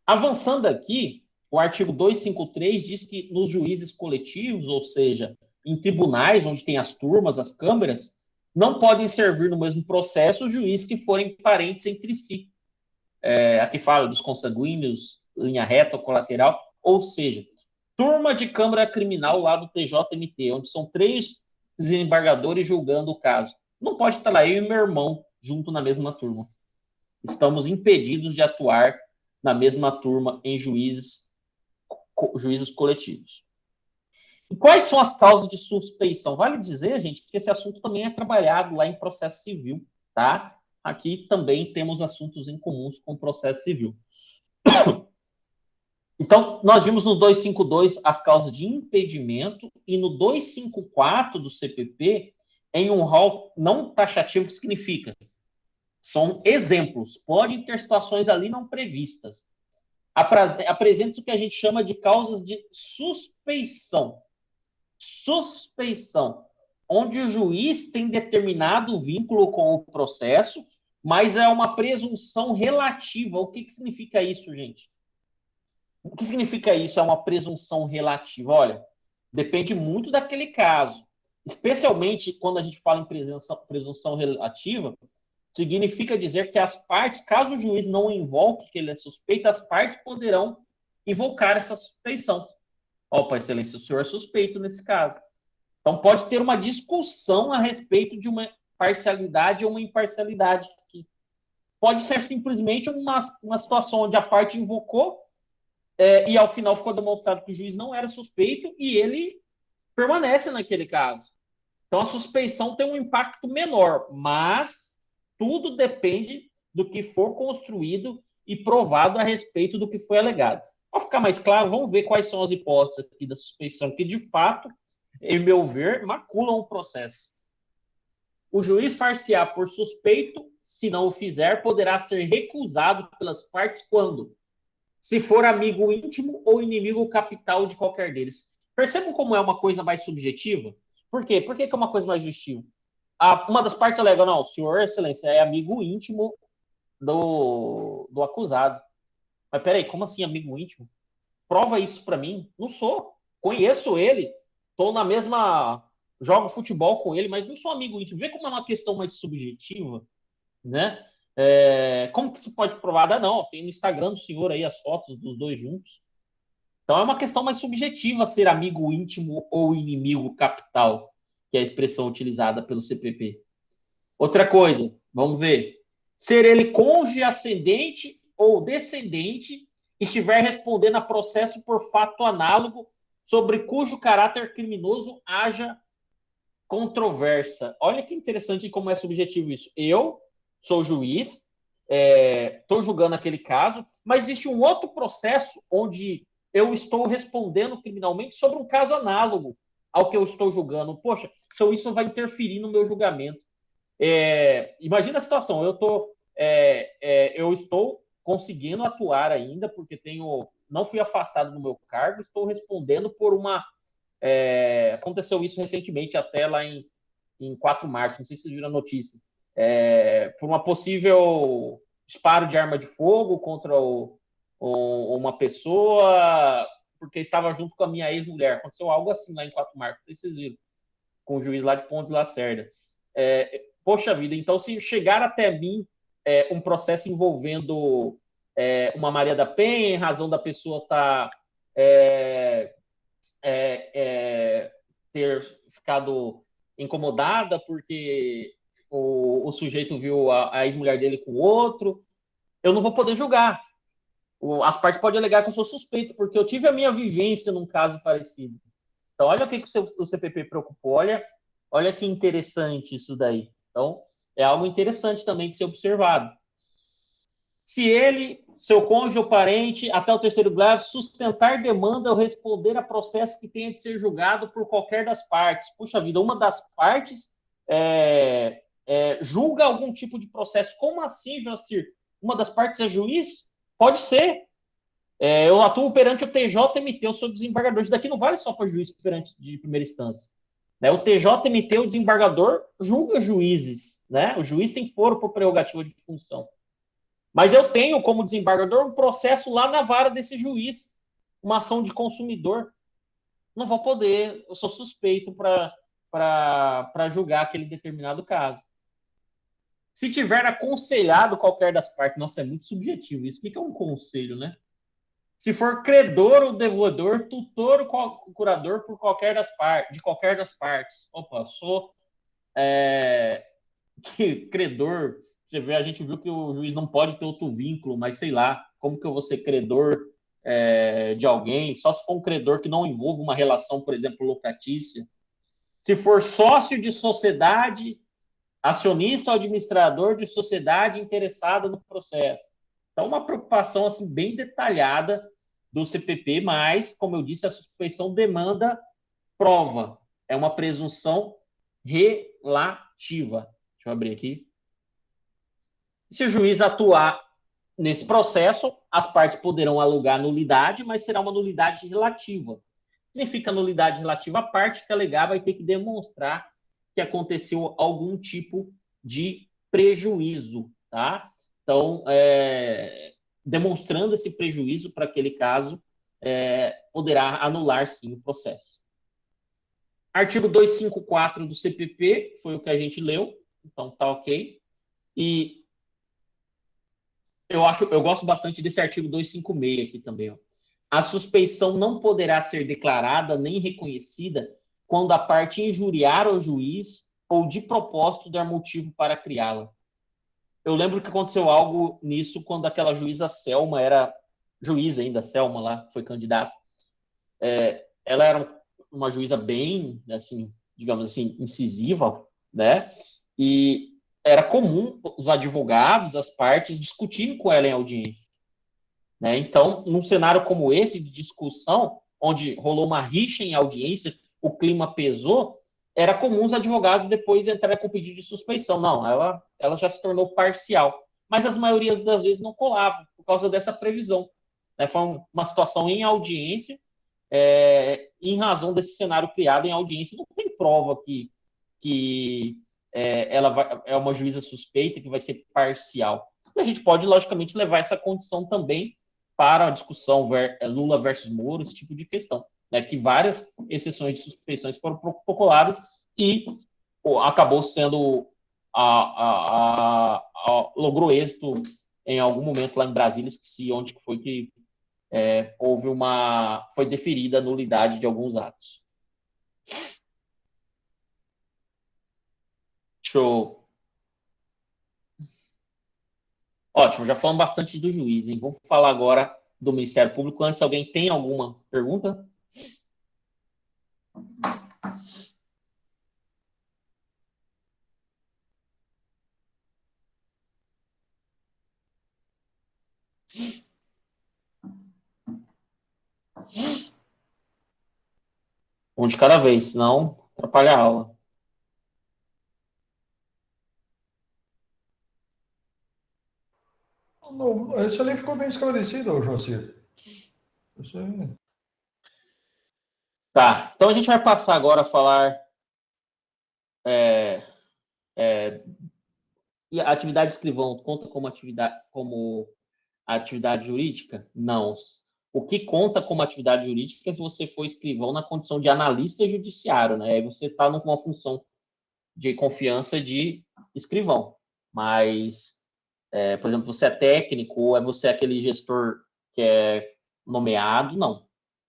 Avançando aqui, o artigo 253 diz que nos juízes coletivos, ou seja, em tribunais onde tem as turmas, as câmaras, não podem servir no mesmo processo os juízes que forem parentes entre si. Aqui fala dos consanguíneos, linha reta ou colateral, ou seja, turma de câmara criminal lá do TJMT, onde são 3 desembargadores julgando o caso. Não pode estar lá eu e meu irmão junto na mesma turma. Estamos impedidos de atuar na mesma turma em juízes coletivos. E quais são as causas de suspeição? Vale dizer, gente, que esse assunto também é trabalhado lá em processo civil, tá? Aqui também temos assuntos em comuns com o processo civil. Então, nós vimos no 252 as causas de impedimento e no 254 do CPP, em um rol não taxativo, que significa? São exemplos. Podem ter situações ali não previstas. Apresenta-se o que a gente chama de causas de suspeição. Suspeição. Onde o juiz tem determinado vínculo com o processo, mas é uma presunção relativa. O que significa isso, gente? O que significa isso? É uma presunção relativa. Olha, depende muito daquele caso. Especialmente quando a gente fala em presunção relativa, significa dizer que as partes, caso o juiz não invoque que ele é suspeito, as partes poderão invocar essa suspeição. Pai, excelência, o senhor é suspeito nesse caso. Então, pode ter uma discussão a respeito de uma parcialidade ou uma imparcialidade. Pode ser simplesmente uma situação onde a parte invocou e, ao final, ficou demonstrado que o juiz não era suspeito e ele permanece naquele caso. Então, a suspeição tem um impacto menor, mas tudo depende do que for construído e provado a respeito do que foi alegado. Para ficar mais claro, vamos ver quais são as hipóteses aqui da suspeição que, de fato, em meu ver, maculam o processo. O juiz far-se-á por suspeito, se não o fizer, poderá ser recusado pelas partes quando? Se for amigo íntimo ou inimigo capital de qualquer deles. Percebam como é uma coisa mais subjetiva? Por quê? Por que é uma coisa mais subjetiva? Uma das partes alega, não, senhor, excelência, é amigo íntimo do acusado. Mas peraí, como assim amigo íntimo? Prova isso para mim. Não sou. Conheço ele, estou na mesma... jogo futebol com ele, mas não sou amigo íntimo. Vê como é uma questão mais subjetiva, né? Como que isso pode provar? Não, tem no Instagram do senhor aí as fotos dos dois juntos. Então é uma questão mais subjetiva ser amigo íntimo ou inimigo capital, que é a expressão utilizada pelo CPP. Outra coisa, vamos ver. Ser ele cônjuge ascendente ou descendente estiver respondendo a processo por fato análogo sobre cujo caráter criminoso haja controvérsia. Olha que interessante como é subjetivo isso. Eu sou juiz, estou julgando aquele caso, mas existe um outro processo onde eu estou respondendo criminalmente sobre um caso análogo ao que eu estou julgando. Poxa, então isso vai interferir no meu julgamento. Imagina a situação, eu estou conseguindo atuar ainda, porque não fui afastado do meu cargo, estou respondendo por uma... aconteceu isso recentemente, até lá em 4 de março, não sei se vocês viram a notícia, por uma possível disparo de arma de fogo contra uma pessoa, porque estava junto com a minha ex-mulher. Aconteceu algo assim lá em 4 de março, não sei se vocês viram, com o juiz lá de Pontes Lacerda. Poxa vida, então se chegar até mim um processo envolvendo uma Maria da Penha, em razão da pessoa estar... ter ficado incomodada porque o sujeito viu a ex-mulher dele com outro, eu não vou poder julgar. As partes podem alegar que eu sou suspeito, porque eu tive a minha vivência num caso parecido. Então, olha o que o CPP preocupou, olha que interessante isso daí. Então, é algo interessante também de ser observado. Se ele, seu cônjuge ou parente, até o 3º grau, sustentar demanda ou responder a processo que tenha de ser julgado por qualquer das partes. Puxa vida, uma das partes julga algum tipo de processo. Como assim, Joacir? Uma das partes é juiz? Pode ser. Eu atuo perante o TJMT, eu sou desembargador. Isso daqui não vale só para juiz perante de primeira instância. O TJMT, o desembargador, julga juízes. Né? O juiz tem foro por prerrogativa de função. Mas eu tenho, como desembargador, um processo lá na vara desse juiz, uma ação de consumidor. Não vou poder, eu sou suspeito para julgar aquele determinado caso. Se tiver aconselhado qualquer das partes, nossa, é muito subjetivo isso. O que é um conselho, né? Se for credor ou devedor, tutor ou curador por qualquer das partes, de qualquer das partes. Opa, sou credor. Você vê, a gente viu que o juiz não pode ter outro vínculo, mas sei lá, como que eu vou ser credor de alguém? Só se for um credor que não envolva uma relação, por exemplo, locatícia. Se for sócio de sociedade, acionista ou administrador de sociedade interessada no processo. Então, uma preocupação assim, bem detalhada do CPP, mas, como eu disse, a suspeição demanda prova. É uma presunção relativa. Deixa eu abrir aqui. Se o juiz atuar nesse processo, as partes poderão alugar nulidade, mas será uma nulidade relativa. Significa nulidade relativa, a parte que alegar vai ter que demonstrar que aconteceu algum tipo de prejuízo, tá? Então, demonstrando esse prejuízo para aquele caso, poderá anular, sim, o processo. Artigo 254 do CPP, foi o que a gente leu, então tá ok. E eu gosto bastante desse artigo 256 aqui também. Ó. A suspeição não poderá ser declarada nem reconhecida quando a parte injuriar o juiz ou de propósito dar motivo para criá-la. Eu lembro que aconteceu algo nisso quando aquela juíza Selma era juíza ainda, Selma lá, foi candidata. Ela era uma juíza bem, assim, digamos assim, incisiva, né? E era comum os advogados, as partes, discutirem com ela em audiência, né? Então, num cenário como esse, de discussão, onde rolou uma rixa em audiência, o clima pesou, era comum os advogados depois entrarem com pedido de suspeição. Não, ela já se tornou parcial. Mas as maiorias das vezes não colavam, por causa dessa previsão, né? Foi uma situação em audiência, em razão desse cenário criado em audiência, não tem prova que ela é uma juíza suspeita, que vai ser parcial. E a gente pode, logicamente, levar essa condição também para a discussão Lula versus Moro, esse tipo de questão, né? Que várias exceções de suspeições foram protocoladas e acabou sendo logrou êxito em algum momento lá em Brasília, esqueci onde que foi que foi deferida a nulidade de alguns atos. Show. Ótimo, já falamos bastante do juiz, hein? Vamos falar agora do Ministério Público. Antes, alguém tem alguma pergunta? Um de cada vez, senão atrapalha a aula. Não, isso ali ficou bem esclarecido, Joacir. Isso aí. Tá, então a gente vai passar agora a falar e a atividade de escrivão conta como atividade jurídica? Não. O que conta como atividade jurídica é se você for escrivão na condição de analista judiciário, né? Aí você está numa função de confiança de escrivão. Mas, por exemplo, você é técnico ou você é aquele gestor que é nomeado? Não.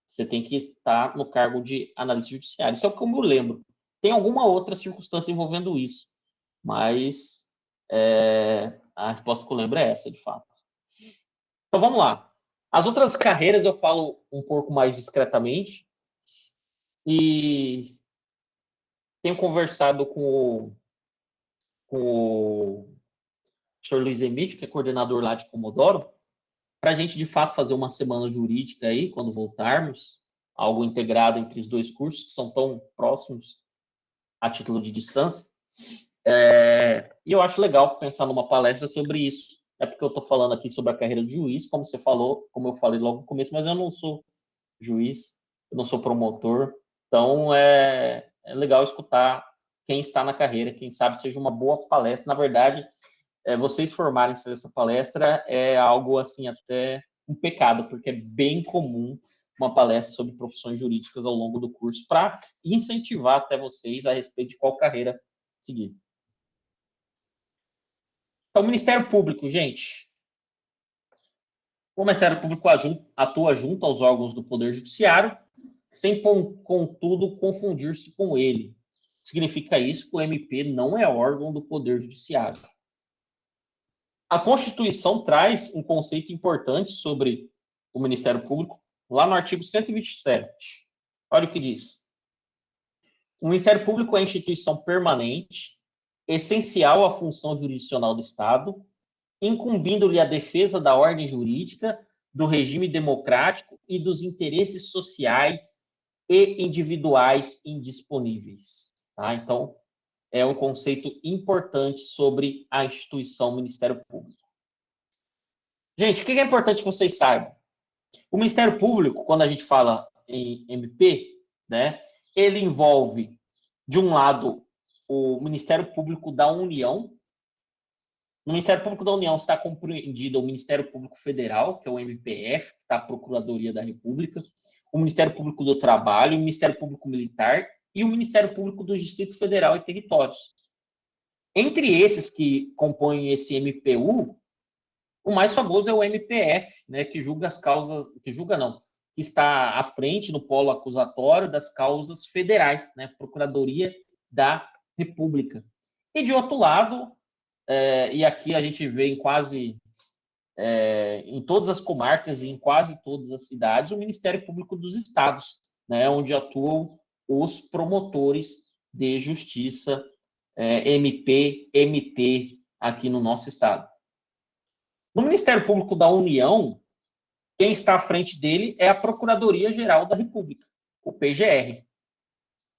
Você tem que estar no cargo de analista judiciário. Isso é o que eu me lembro. Tem alguma outra circunstância envolvendo isso, mas a resposta que eu lembro é essa, de fato. Então, vamos lá. As outras carreiras eu falo um pouco mais discretamente e tenho conversado com o Sr. Luiz Emílio, que é coordenador lá de Comodoro, para a gente, de fato, fazer uma semana jurídica aí, quando voltarmos, algo integrado entre os dois cursos, que são tão próximos a título de distância. E eu acho legal pensar numa palestra sobre isso. É porque eu estou falando aqui sobre a carreira de juiz, como você falou, como eu falei logo no começo, mas eu não sou juiz, eu não sou promotor. Então, é legal escutar quem está na carreira, quem sabe seja uma boa palestra. Na verdade, vocês formarem-se nessa palestra é algo, assim, até um pecado, porque é bem comum uma palestra sobre profissões jurídicas ao longo do curso, para incentivar até vocês a respeito de qual carreira seguir. Então, o Ministério Público, gente. O Ministério Público atua junto aos órgãos do Poder Judiciário, sem, contudo, confundir-se com ele. Significa isso que o MP não é órgão do Poder Judiciário. A Constituição traz um conceito importante sobre o Ministério Público, lá no artigo 127. Olha o que diz. O Ministério Público é instituição permanente, essencial à função jurisdicional do Estado, incumbindo-lhe a defesa da ordem jurídica, do regime democrático e dos interesses sociais e individuais indisponíveis. Tá? Então, é um conceito importante sobre a instituição Ministério Público. Gente, o que é importante que vocês saibam? O Ministério Público, quando a gente fala em MP, né, ele envolve, de um lado, o Ministério Público da União. No Ministério Público da União está compreendido o Ministério Público Federal, que é o MPF, que está a Procuradoria da República, o Ministério Público do Trabalho, o Ministério Público Militar e o Ministério Público do Distrito Federal e Territórios. Entre esses que compõem esse MPU, o mais famoso é o MPF, né, que julga as causas, que está à frente no polo acusatório das causas federais, né, Procuradoria da República. E de outro lado, e aqui a gente vê em todas as comarcas e em quase todas as cidades, o Ministério Público dos Estados, né, onde atuam os promotores de Justiça, MP, MT, aqui no nosso estado. No Ministério Público da União, quem está à frente dele é a Procuradoria-Geral da República, o PGR,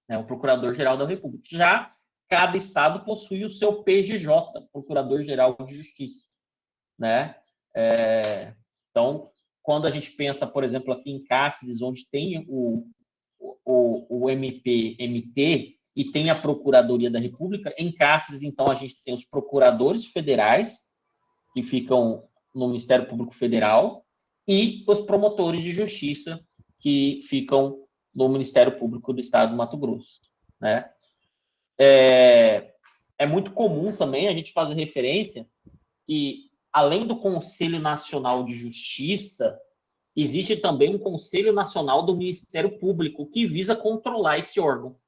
né, o Procurador-Geral da República. Já cada estado possui o seu PGJ, Procurador-Geral de Justiça, né? Então, quando a gente pensa, por exemplo, aqui em Cáceres, onde tem o MP, MT, e tem a Procuradoria da República, em Cáceres, então, a gente tem os procuradores federais, que ficam no Ministério Público Federal, e os promotores de justiça, que ficam no Ministério Público do Estado do Mato Grosso, né? É muito comum também a gente fazer referência que, além do Conselho Nacional de Justiça, existe também um Conselho Nacional do Ministério Público, que visa controlar esse órgão,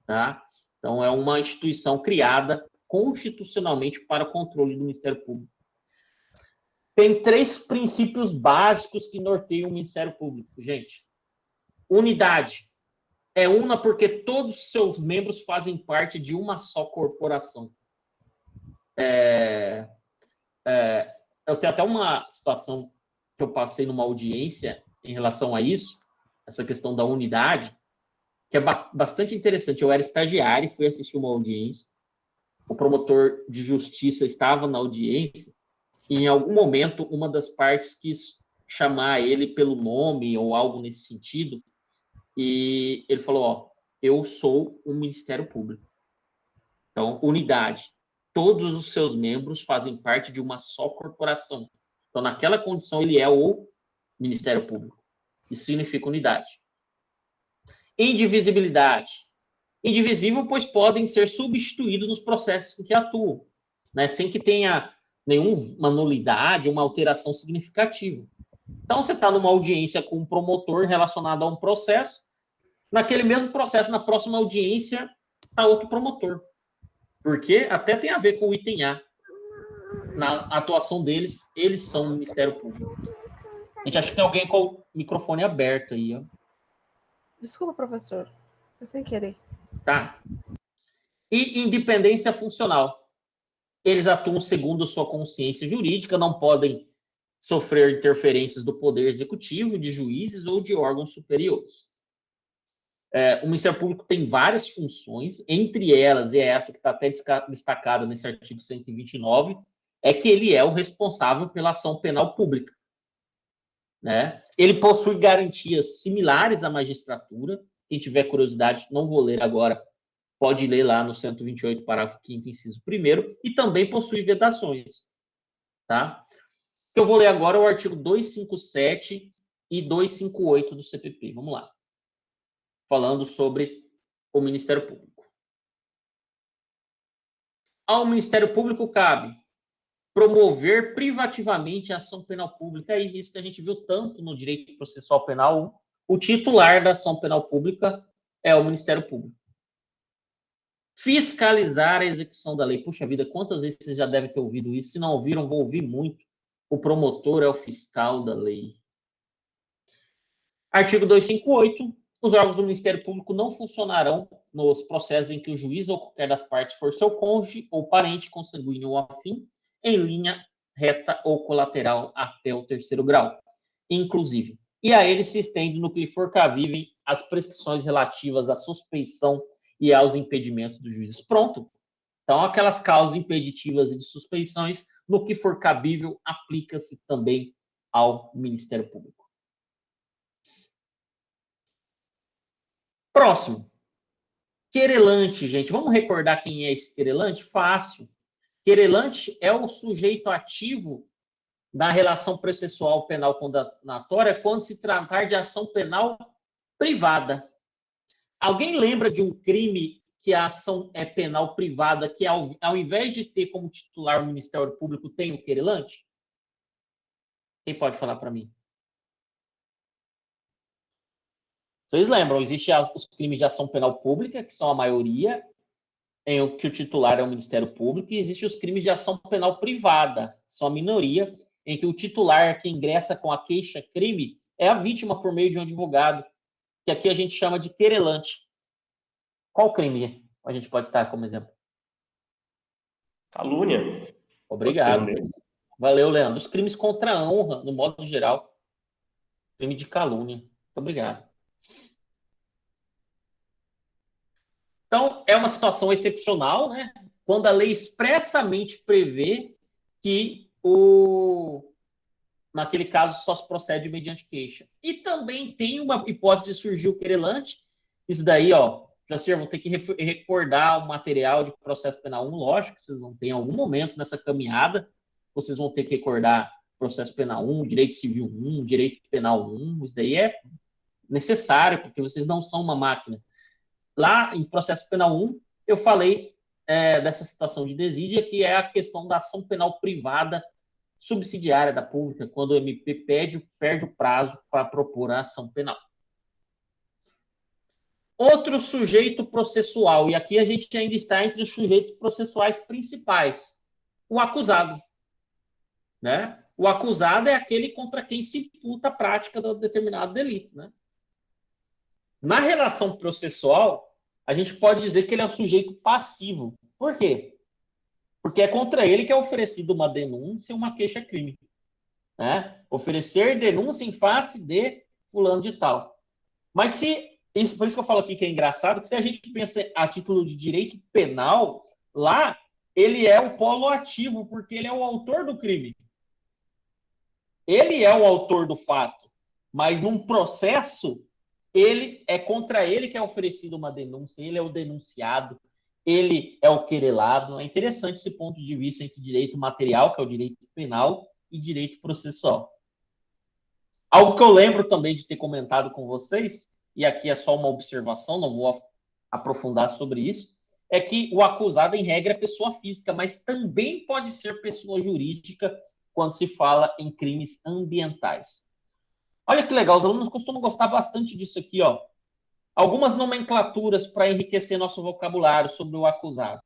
tá? Então, é uma instituição criada constitucionalmente para o controle do Ministério Público. Tem 3 princípios básicos que norteiam o Ministério Público, gente. Unidade. É una porque todos os seus membros fazem parte de uma só corporação. Eu tenho até uma situação que eu passei numa audiência em relação a isso, essa questão da unidade, que é bastante interessante. Eu era estagiário, fui assistir uma audiência, o promotor de justiça estava na audiência, e em algum momento uma das partes quis chamar ele pelo nome ou algo nesse sentido, e ele falou, eu sou o Ministério Público. Então, unidade. Todos os seus membros fazem parte de uma só corporação. Então, naquela condição, ele é o Ministério Público. Isso significa unidade. Indivisibilidade. Indivisível, pois podem ser substituídos nos processos em que atuam, né, sem que tenha nenhuma nulidade, uma alteração significativa. Então, você está numa audiência com um promotor relacionado a um processo, naquele mesmo processo, na próxima audiência, está outro promotor. Porque até tem a ver com o item A. Na atuação deles, eles são o Ministério Público. A gente acha que tem alguém com o microfone aberto aí, ó. Desculpa, professor. Foi sem querer. Tá. E independência funcional. Eles atuam segundo sua consciência jurídica, não podem sofrer interferências do Poder Executivo, de juízes ou de órgãos superiores. O Ministério Público tem várias funções, entre elas, e é essa que está até destacada nesse artigo 129, é que ele é o responsável pela ação penal pública, né? Ele possui garantias similares à magistratura. Quem tiver curiosidade, não vou ler agora, pode ler lá no 128, parágrafo 5º, inciso 1º, e também possui vedações, tá? O que eu vou ler agora é o artigo 257 e 258 do CPP. Vamos lá. Falando sobre o Ministério Público. Ao Ministério Público cabe promover privativamente a ação penal pública, e isso que a gente viu tanto no direito processual penal, o titular da ação penal pública é o Ministério Público. Fiscalizar a execução da lei. Puxa vida, quantas vezes vocês já devem ter ouvido isso? Se não ouviram, vou ouvir muito. O promotor é o fiscal da lei. Artigo 258. Os órgãos do Ministério Público não funcionarão nos processos em que o juiz ou qualquer das partes for seu cônjuge ou parente consanguíneo ou afim, em linha reta ou colateral até o 3º grau, inclusive. E a ele se estende, no que lhe for cabível, as prescrições relativas à suspeição e aos impedimentos dos juízes. Pronto. Então, aquelas causas impeditivas e de suspeições, no que for cabível, aplica-se também ao Ministério Público. Próximo. Querelante, gente. Vamos recordar quem é esse querelante? Fácil. Querelante é o sujeito ativo da relação processual penal condenatória quando se tratar de ação penal privada. Alguém lembra de um crime que a ação é penal privada, que ao invés de ter como titular o Ministério Público, tem o querelante? Quem pode falar para mim? Vocês lembram, existem os crimes de ação penal pública, que são a maioria, em que o titular é o Ministério Público, e existem os crimes de ação penal privada, que são a minoria, em que o titular que ingressa com a queixa-crime é a vítima por meio de um advogado, que aqui a gente chama de querelante. Qual crime A gente pode estar como exemplo. Calúnia. Obrigado. Pode ser um deles. Valeu, Leandro. Os crimes contra a honra, no modo geral. Crime de calúnia. Muito obrigado. Então, é uma situação excepcional, né? Quando a lei expressamente prevê que naquele caso só se procede mediante queixa. E também tem uma hipótese, surgiu querelante. Isso daí, ó, Jacir, vou ter que recordar o material de processo penal 1, lógico que vocês vão ter em algum momento nessa caminhada, vocês vão ter que recordar processo penal 1, direito civil 1, direito penal 1, isso daí é necessário, porque vocês não são uma máquina. Lá em processo penal 1, eu falei dessa situação de desídia, que é a questão da ação penal privada subsidiária da pública, quando o MP perde o prazo para propor a ação penal. Outro sujeito processual, e aqui a gente ainda está entre os sujeitos processuais principais, o acusado. Né? O acusado é aquele contra quem se imputa a prática de determinado delito. Né? Na relação processual, a gente pode dizer que ele é o sujeito passivo. Por quê? Porque é contra ele que é oferecida uma denúncia e uma queixa-crime. Né? Oferecer denúncia em face de fulano de tal. Mas por isso que eu falo aqui que é engraçado, que se a gente pensa a título de direito penal, lá ele é o polo ativo, porque ele é o autor do crime. Ele é o autor do fato. Mas num processo, é contra ele que é oferecida uma denúncia, ele é o denunciado, ele é o querelado. É interessante esse ponto de vista entre direito material, que é o direito penal, e direito processual. Algo que eu lembro também de ter comentado com vocês, e aqui é só uma observação, não vou aprofundar sobre isso, é que o acusado, em regra, é pessoa física, mas também pode ser pessoa jurídica quando se fala em crimes ambientais. Olha que legal, os alunos costumam gostar bastante disso aqui, ó. Algumas nomenclaturas para enriquecer nosso vocabulário sobre o acusado.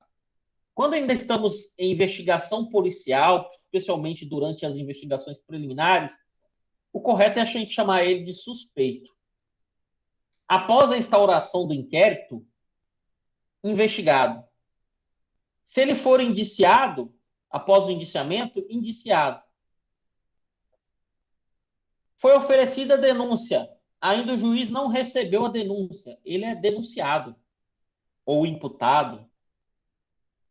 Quando ainda estamos em investigação policial, especialmente durante as investigações preliminares, o correto é a gente chamar ele de suspeito. Após a instauração do inquérito, investigado. Se ele for indiciado, após o indiciamento, indiciado. Foi oferecida a denúncia. Ainda o juiz não recebeu a denúncia. Ele é denunciado ou imputado.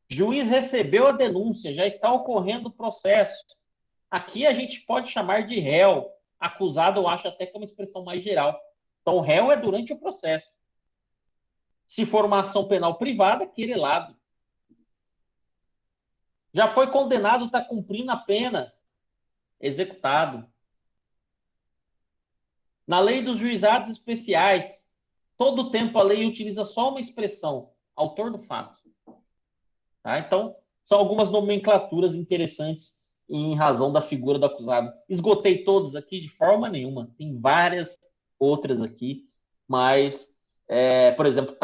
Juiz recebeu a denúncia, já está ocorrendo o processo. Aqui a gente pode chamar de réu. Acusado, eu acho até que é uma expressão mais geral. Então, réu é durante o processo. Se for uma ação penal privada, querelado. Já foi condenado, está cumprindo a pena. Executado. Na lei dos juizados especiais, todo o tempo a lei utiliza só uma expressão, autor do fato. Tá? Então, são algumas nomenclaturas interessantes em razão da figura do acusado. Esgotei todos aqui de forma nenhuma. Tem várias outras aqui, mas, por exemplo,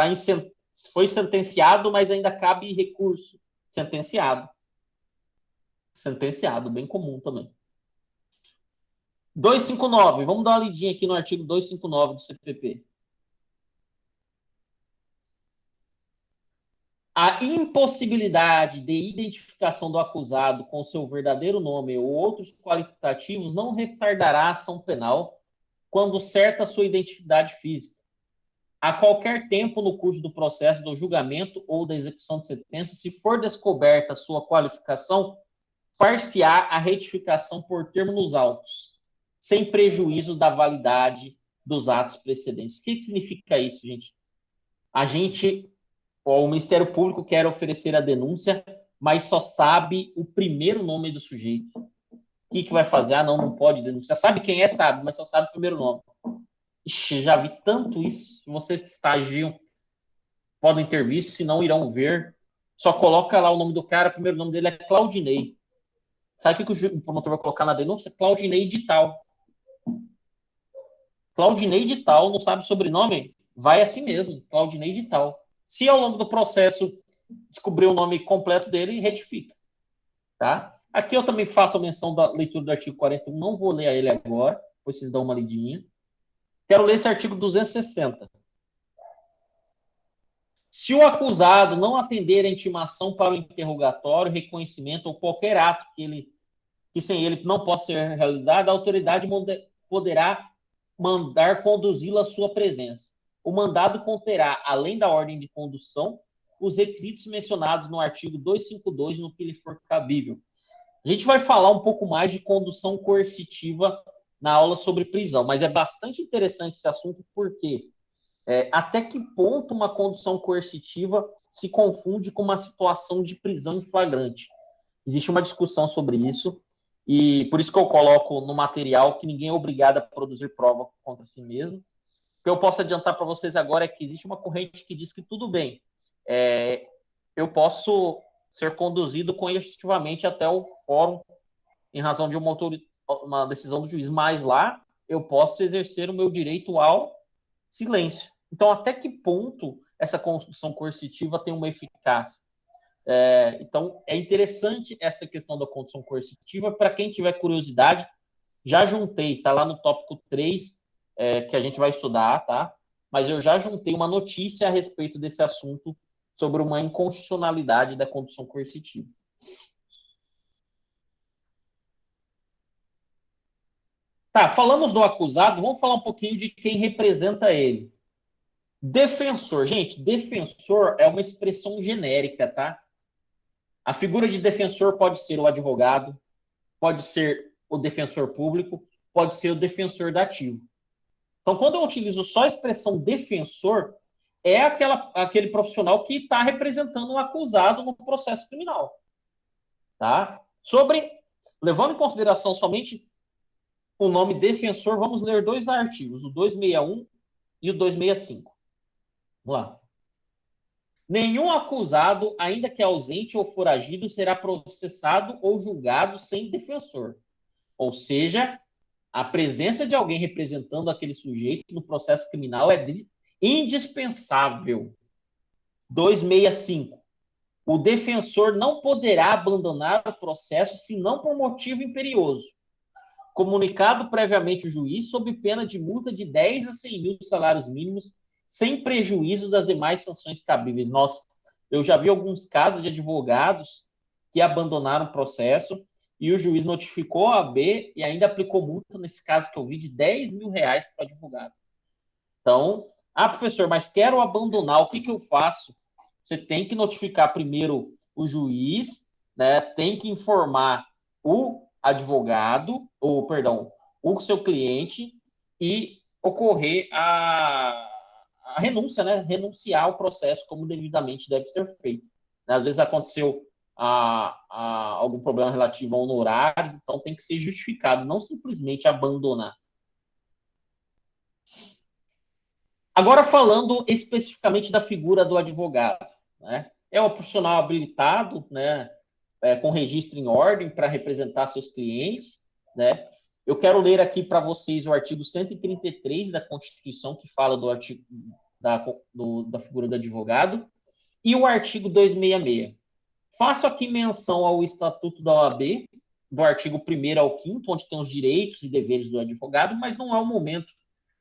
foi sentenciado, mas ainda cabe recurso. Sentenciado. Sentenciado, bem comum também. 259, vamos dar uma lidinha aqui no artigo 259 do CPP. A impossibilidade de identificação do acusado com seu verdadeiro nome ou outros qualificativos não retardará a ação penal quando certa sua identidade física. A qualquer tempo no curso do processo do julgamento ou da execução de sentença, se for descoberta sua qualificação, far-se-á a retificação por termo nos autos, sem prejuízo da validade dos atos precedentes. O que significa isso, gente? O Ministério Público quer oferecer a denúncia, mas só sabe o primeiro nome do sujeito. O que vai fazer? Ah, não pode denunciar. Sabe quem é, sabe, mas só sabe o primeiro nome. Ixi, já vi tanto isso. Vocês que estagiam podem ter visto, se não irão ver. Só coloca lá o nome do cara, o primeiro nome dele é Claudinei. Sabe o que o promotor vai colocar na denúncia? Claudinei de tal. Claudinei de tal, não sabe o sobrenome? Vai assim mesmo, Claudinei de tal. Se ao longo do processo descobrir o nome completo dele, retifica. Tá? Aqui eu também faço a menção da leitura do artigo 41, não vou ler ele agora, depois vocês dão uma lidinha. Quero ler esse artigo 260. Se o acusado não atender a intimação para o interrogatório, reconhecimento ou qualquer ato que sem ele não possa ser realizado, a autoridade poderá mandar conduzi-lo à sua presença. O mandado conterá, além da ordem de condução, os requisitos mencionados no artigo 252, no que lhe for cabível. A gente vai falar um pouco mais de condução coercitiva na aula sobre prisão, mas é bastante interessante esse assunto porque até que ponto uma condução coercitiva se confunde com uma situação de prisão em flagrante. Existe uma discussão sobre isso, e por isso que eu coloco no material que ninguém é obrigado a produzir prova contra si mesmo. O que eu posso adiantar para vocês agora é que existe uma corrente que diz que tudo bem, eu posso ser conduzido coercitivamente até o fórum em razão de uma decisão do juiz, mas lá eu posso exercer o meu direito ao silêncio. Então, até que ponto essa condução coercitiva tem uma eficácia? Então, é interessante essa questão da condução coercitiva. Para quem tiver curiosidade, já juntei, está lá no tópico 3, que a gente vai estudar, tá? Mas eu já juntei uma notícia a respeito desse assunto sobre uma inconstitucionalidade da condução coercitiva. Tá, falamos do acusado, vamos falar um pouquinho de quem representa ele. Defensor. Gente, defensor é uma expressão genérica, tá? A figura de defensor pode ser o advogado, pode ser o defensor público, pode ser o defensor dativo. Então, quando eu utilizo só a expressão defensor, é aquele profissional que está representando um acusado no processo criminal. Tá? Levando em consideração somente o nome defensor, vamos ler 2 artigos, o 261 e o 265. Vamos lá. Nenhum acusado, ainda que ausente ou foragido, será processado ou julgado sem defensor. Ou seja, a presença de alguém representando aquele sujeito no processo criminal é indispensável. 265. O defensor não poderá abandonar o processo senão por motivo imperioso, comunicado previamente o juiz sob pena de multa de 10 a 100 mil salários mínimos, sem prejuízo das demais sanções cabíveis. Nossa, eu já vi alguns casos de advogados que abandonaram o processo e o juiz notificou a OAB e ainda aplicou multa, nesse caso que eu vi, de 10 mil reais para o advogado. Então, professor, mas quero abandonar, o que eu faço? Você tem que notificar primeiro o juiz, né? Tem que informar o advogado, o seu cliente e ocorrer a renúncia, né? Renunciar ao processo como devidamente deve ser feito. Às vezes aconteceu algum problema relativo a honorários, então tem que ser justificado, não simplesmente abandonar. Agora, falando especificamente da figura do advogado, né? É um profissional habilitado, né? Com registro em ordem para representar seus clientes, né? Eu quero ler aqui para vocês o artigo 133 da Constituição, que fala da figura do advogado, e o artigo 266. Faço aqui menção ao Estatuto da OAB, do artigo 1º ao 5º, onde tem os direitos e deveres do advogado, mas não é o momento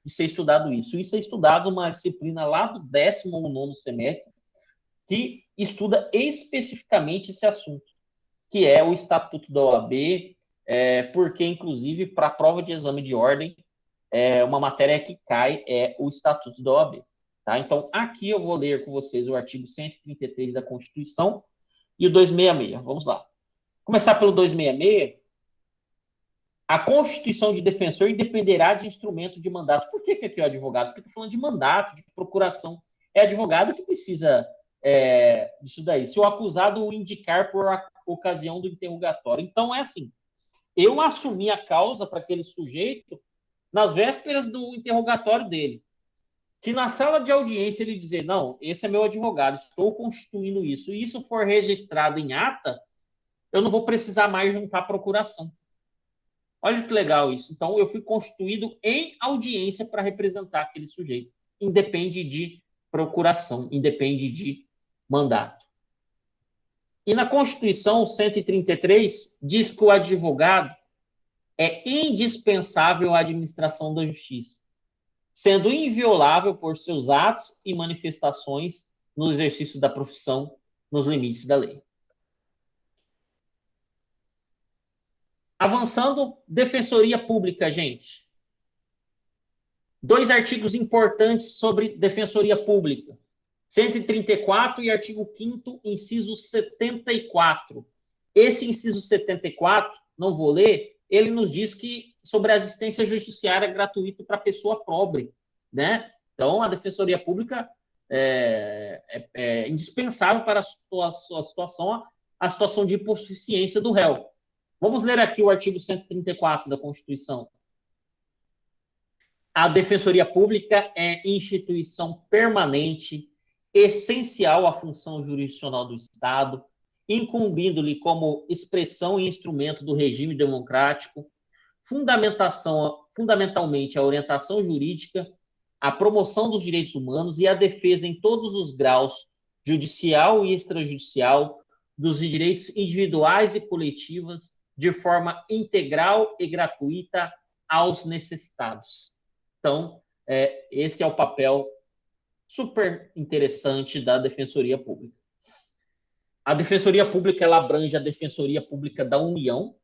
de ser estudado isso. Isso é estudado numa disciplina lá do 19º semestre, que estuda especificamente esse assunto, que é o Estatuto da OAB, porque, inclusive, para a prova de exame de ordem, uma matéria que cai é o Estatuto da OAB. Tá? Então, aqui eu vou ler com vocês o artigo 133 da Constituição e o 266. Vamos lá. Começar pelo 266. A constituição de defensor independerá de instrumento de mandato. Por que aqui é o advogado? Porque estou falando de mandato, de procuração. É advogado que precisa disso daí. Se o acusado o indicar por ocasião do interrogatório. Então, é assim. Eu assumi a causa para aquele sujeito nas vésperas do interrogatório dele. Se na sala de audiência ele dizer, não, esse é meu advogado, estou constituindo isso, e isso for registrado em ata, eu não vou precisar mais juntar procuração. Olha que legal isso. Então, eu fui constituído em audiência para representar aquele sujeito. Independe de procuração, independe de mandato. E na Constituição 133, diz que o advogado é indispensável à administração da justiça, sendo inviolável por seus atos e manifestações no exercício da profissão nos limites da lei. Avançando, Defensoria Pública, gente. 2 artigos importantes sobre Defensoria Pública. 134 e artigo 5º, inciso 74. Esse inciso 74, não vou ler, ele nos diz que sobre a assistência judiciária gratuita para pessoa pobre, né? Então, a Defensoria Pública é indispensável para a situação de hipossuficiência do réu. Vamos ler aqui o artigo 134 da Constituição. A Defensoria Pública é instituição permanente, essencial à função jurisdicional do Estado, incumbindo-lhe como expressão e instrumento do regime democrático, fundamentalmente a orientação jurídica, a promoção dos direitos humanos e a defesa em todos os graus, judicial e extrajudicial, dos direitos individuais e coletivos, de forma integral e gratuita aos necessitados. Então, esse é o papel super interessante da Defensoria Pública. A Defensoria Pública, ela abrange a Defensoria Pública da União,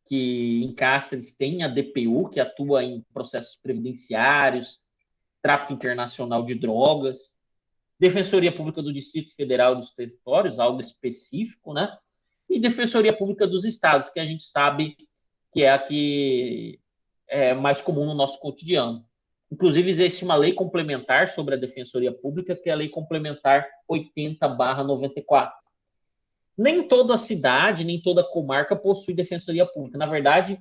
que em Cáceres tem a DPU, que atua em processos previdenciários, tráfico internacional de drogas, Defensoria Pública do Distrito Federal e dos Territórios, algo específico, né? E Defensoria Pública dos Estados, que a gente sabe que é a que é mais comum no nosso cotidiano. Inclusive, existe uma lei complementar sobre a Defensoria Pública, que é a Lei Complementar 80/94. Nem toda cidade, nem toda comarca possui Defensoria Pública. Na verdade,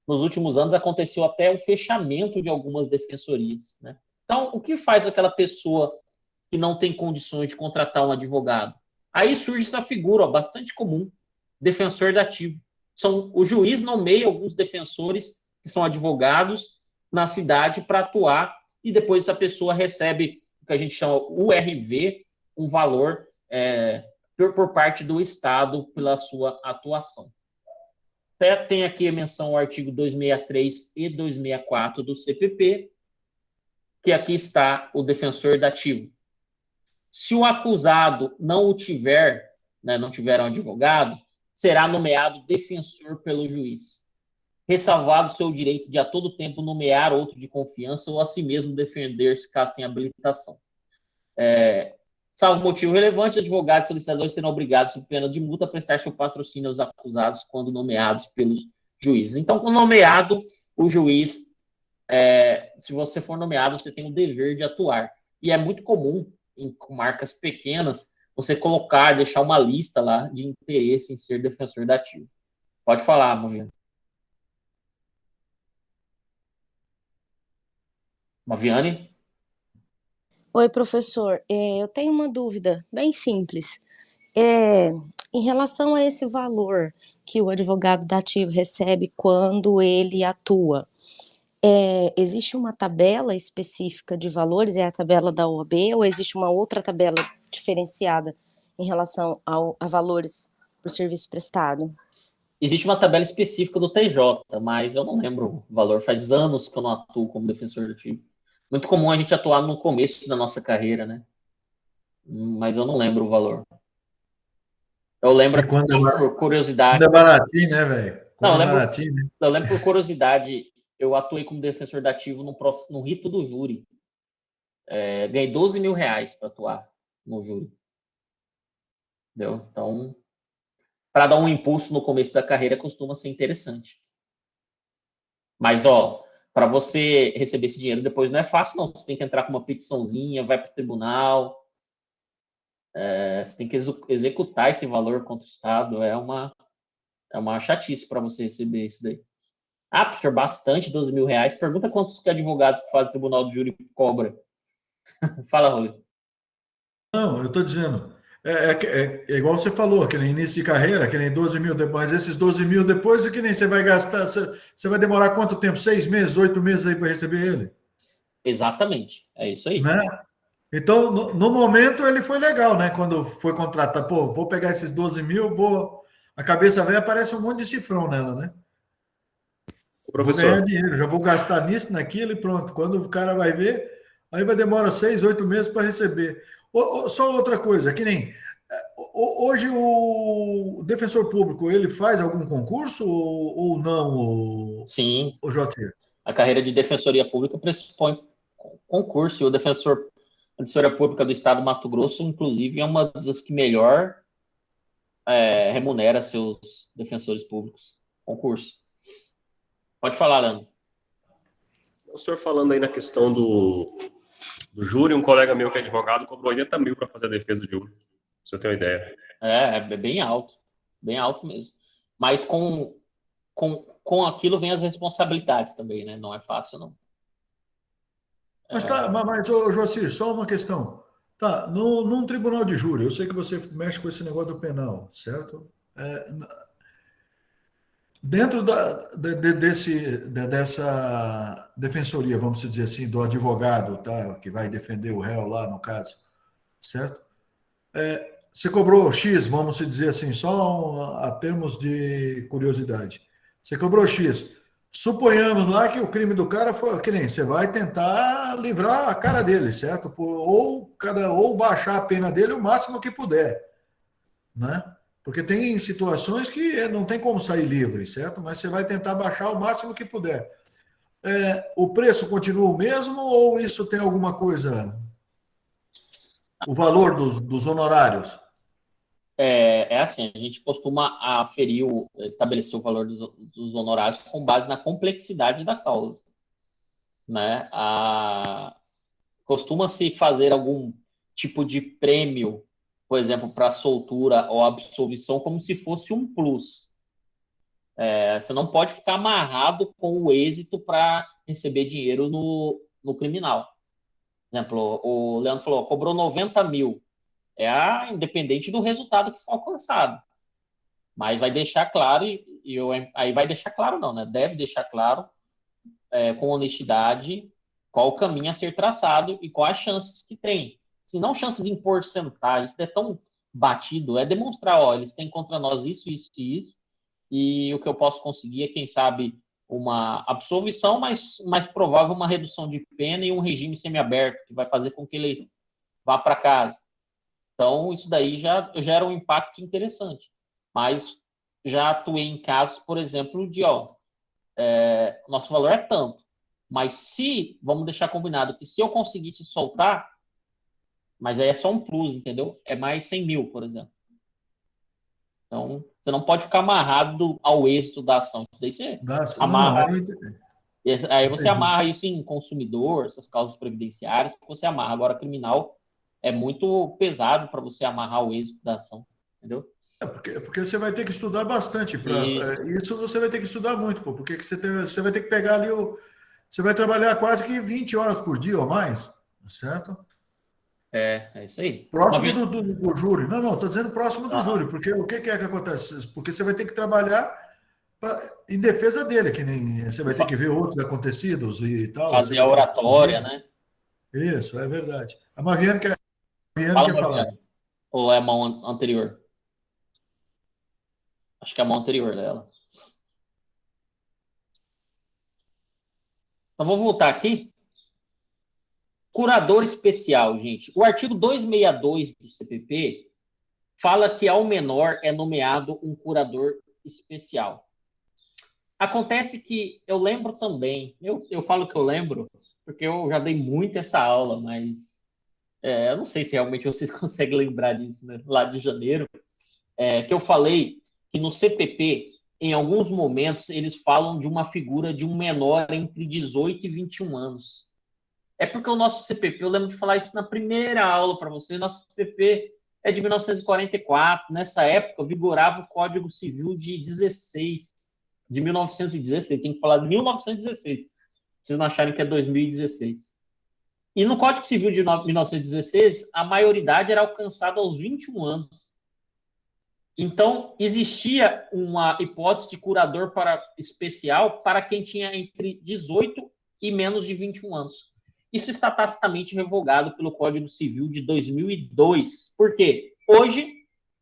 nos últimos anos aconteceu até o fechamento de algumas defensorias, né? Então, o que faz aquela pessoa que não tem condições de contratar um advogado? Aí surge essa figura, ó, bastante comum, defensor dativo. O juiz nomeia alguns defensores que são advogados na cidade para atuar e depois essa pessoa recebe o que a gente chama URV, um valor por parte do Estado pela sua atuação. Até tem aqui a menção ao artigo 263 e 264 do CPP, que aqui está o defensor dativo. Se o acusado não o tiver, né, não tiver um advogado, será nomeado defensor pelo juiz, ressalvado seu direito de a todo tempo nomear outro de confiança ou a si mesmo defender-se caso tenha habilitação. Salvo motivo relevante, advogados e solicitadores serão obrigados, sob pena de multa, a prestar seu patrocínio aos acusados quando nomeados pelos juízes. Então, quando nomeado, o juiz, se você for nomeado, você tem o dever de atuar. E é muito comum, em comarcas pequenas, você colocar, deixar uma lista lá de interesse em ser defensor dativo. Pode falar, Maviane. Maviane? Oi, professor. Eu tenho uma dúvida bem simples. Em relação a esse valor que o advogado dativo recebe quando ele atua, existe uma tabela específica de valores, é a tabela da OAB, ou existe uma outra tabela diferenciada em relação a valores por serviço prestado? Existe uma tabela específica do TJ, mas eu não lembro o valor. Faz anos que eu não atuo como defensor dativo. Muito comum a gente atuar no começo da nossa carreira, né? Mas eu não lembro o valor. Eu lembro por curiosidade. Ainda é baratinho, né, velho? Não, Né? Eu lembro por curiosidade, eu atuei como defensor dativo no rito do júri. Ganhei 12 mil reais para atuar no júri. Entendeu? Então, para dar um impulso no começo da carreira, costuma ser interessante. Mas, para você receber esse dinheiro depois não é fácil, não. Você tem que entrar com uma petiçãozinha, vai para o tribunal. Você tem que executar esse valor contra o Estado. É uma chatice para você receber isso daí. Professor, bastante, 12 mil reais. Pergunta quantos advogados que fazem tribunal de júri cobra. Fala, Rui. Não, eu estou dizendo. É igual você falou, aquele início de carreira, aquele 12 mil depois. Esses 12 mil depois é que nem você vai gastar. Você vai demorar quanto tempo? 6 meses, 8 meses aí para receber ele? Exatamente. É isso aí. Né? Então, no momento, ele foi legal, né? Quando foi contratar, vou pegar esses 12 mil, a cabeça velha parece um monte de cifrão nela, né? Professor. Vou ganhar dinheiro, já vou gastar nisso, naquilo e pronto. Quando o cara vai ver, aí vai demorar 6, 8 meses para receber. Só outra coisa, que nem hoje o defensor público, ele faz algum concurso ou não, Sim, o Joaquim? a carreira de defensoria pública pressupõe concurso, e a defensoria pública do estado do Mato Grosso, inclusive, é uma das que melhor remunera seus defensores públicos. Concurso. Pode falar, Leandro. O senhor falando aí na questão do júri, um colega meu que é advogado cobrou 80 mil para fazer a defesa do júri. Pra você ter uma ideia. É bem alto mesmo. Mas com aquilo vem as responsabilidades também, né? Não é fácil, não. Mas ô, Joacir, só uma questão. Tá, num tribunal de júri, eu sei que você mexe com esse negócio do penal, certo? Dentro dessa defensoria, vamos dizer assim, do advogado, tá, que vai defender o réu lá, no caso, certo? Você cobrou X, vamos dizer assim, só a termos de curiosidade. Você cobrou X. Suponhamos lá que o crime do cara foi que nem você vai tentar livrar a cara dele, certo? Ou baixar a pena dele o máximo que puder, né? Porque tem situações que não tem como sair livre, certo? Mas você vai tentar baixar o máximo que puder. O preço continua o mesmo ou isso tem alguma coisa? O valor dos honorários? É assim, a gente costuma estabelecer o valor dos honorários com base na complexidade da causa, né? Costuma-se fazer algum tipo de prêmio, por exemplo, para soltura ou absolvição, como se fosse um plus. Você não pode ficar amarrado com o êxito para receber dinheiro no criminal. Por exemplo, o Leandro falou, cobrou 90 mil. Independente do resultado que for alcançado. Mas vai deixar claro, aí vai deixar claro não, né? Deve deixar claro, com honestidade, qual o caminho a ser traçado e quais as chances que tem. Se não chances em porcentagem, se é tão batido, é demonstrar, eles têm contra nós isso, isso e isso, e o que eu posso conseguir é, quem sabe, uma absolvição, mas mais provável uma redução de pena e um regime semiaberto, que vai fazer com que ele vá para casa. Então, isso daí já gera um impacto interessante. Mas já atuei em casos, por exemplo, de, nosso valor é tanto, mas vamos deixar combinado, que se eu conseguir te soltar, mas aí é só um plus, entendeu? É mais 100 mil, por exemplo. Então, você não pode ficar amarrado ao êxito da ação. Isso daí você amarra. Aí você amarra isso em consumidor, essas causas previdenciárias, você amarra. Agora, criminal é muito pesado para você amarrar o êxito da ação, entendeu? Porque você vai ter que estudar bastante. Isso você vai ter que estudar muito, porque você vai ter que pegar ali você vai trabalhar quase que 20 horas por dia ou mais, certo? É isso aí. Próximo do júri. Não, estou dizendo próximo do júri, porque o que é que acontece? Porque você vai ter que trabalhar em defesa dele, que nem você vai ter que ver outros acontecidos e tal. Fazer a oratória, né? Isso, é verdade. A Maviane quer falar. Ou é a mão anterior? Acho que é a mão anterior dela. Então, vou voltar aqui. Curador especial, gente. O artigo 262 do CPP fala que ao menor é nomeado um curador especial. Acontece que eu lembro também, eu falo que eu lembro, porque eu já dei muito essa aula, mas eu não sei se realmente vocês conseguem lembrar disso, né? Lá de janeiro, que eu falei que no CPP, em alguns momentos, eles falam de uma figura de um menor entre 18 e 21 anos. É porque o nosso CPP, eu lembro de falar isso na primeira aula para vocês, nosso CPP é de 1944, nessa época vigorava o Código Civil de 1916, tem que falar de 1916, pra vocês não acharem que é 2016. E no Código Civil de 1916, a maioridade era alcançada aos 21 anos. Então, existia uma hipótese de curador especial para quem tinha entre 18 e menos de 21 anos. Isso está tacitamente revogado pelo Código Civil de 2002. Por quê? Hoje,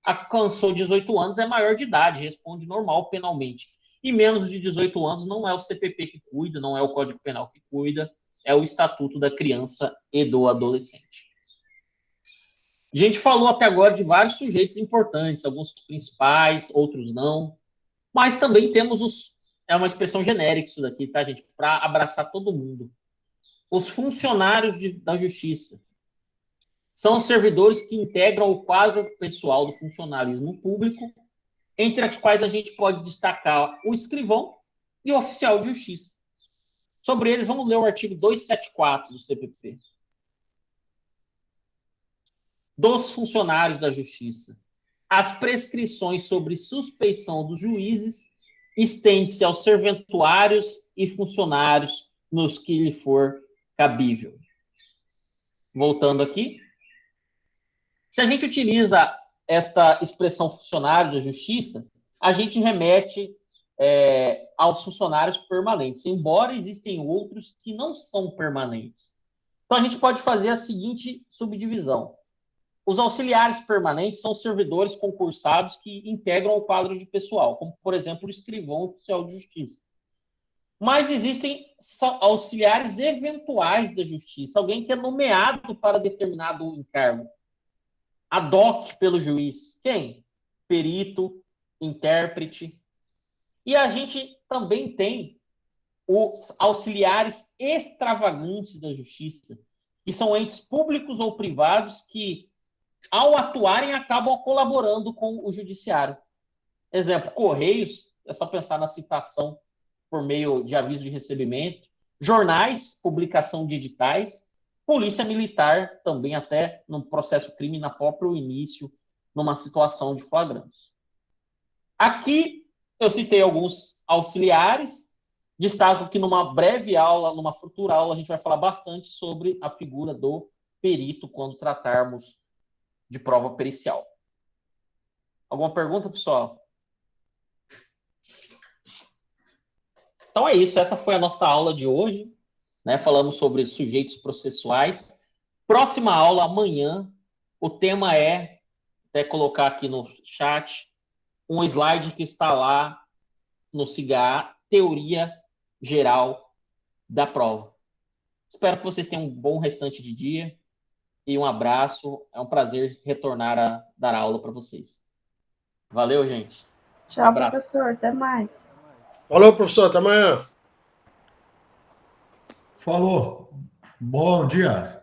alcançou 18 anos, é maior de idade, responde normal penalmente. E menos de 18 anos não é o CPP que cuida, não é o Código Penal que cuida, é o Estatuto da Criança e do Adolescente. A gente falou até agora de vários sujeitos importantes, alguns principais, outros não, mas também temos é uma expressão genérica isso daqui, tá, gente? Para abraçar todo mundo. Os funcionários da justiça são os servidores que integram o quadro pessoal do funcionalismo público, entre as quais a gente pode destacar o escrivão e o oficial de justiça. Sobre eles, vamos ler o artigo 274 do CPP. Dos funcionários da justiça. As prescrições sobre suspeição dos juízes estende-se aos serventuários e funcionários nos que lhe for cabível. Voltando aqui. Se a gente utiliza esta expressão funcionário da justiça, a gente remete aos funcionários permanentes, embora existem outros que não são permanentes. Então, a gente pode fazer a seguinte subdivisão. Os auxiliares permanentes são servidores concursados que integram o quadro de pessoal, como, por exemplo, o escrivão oficial de justiça. Mas existem auxiliares eventuais da justiça, alguém que é nomeado para determinado encargo, ad hoc pelo juiz. Quem? Perito, intérprete. E a gente também tem os auxiliares extravagantes da justiça, que são entes públicos ou privados que, ao atuarem, acabam colaborando com o judiciário. Exemplo, Correios, é só pensar na citação por meio de aviso de recebimento, jornais, publicação de editais, polícia militar, também até no processo crime, na próprio início, numa situação de flagrante. Aqui, eu citei alguns auxiliares, destaco que numa breve aula, numa futura aula, a gente vai falar bastante sobre a figura do perito quando tratarmos de prova pericial. Alguma pergunta, pessoal? Então é isso, essa foi a nossa aula de hoje, né? Falamos sobre sujeitos processuais. Próxima aula, amanhã, o tema é, até colocar aqui no chat, um slide que está lá no SIGA, teoria geral da prova. Espero que vocês tenham um bom restante de dia e um abraço. É um prazer retornar a dar aula para vocês. Valeu, gente. Tchau, professor. Até mais. Falou, professor. Até amanhã. Falou. Bom dia.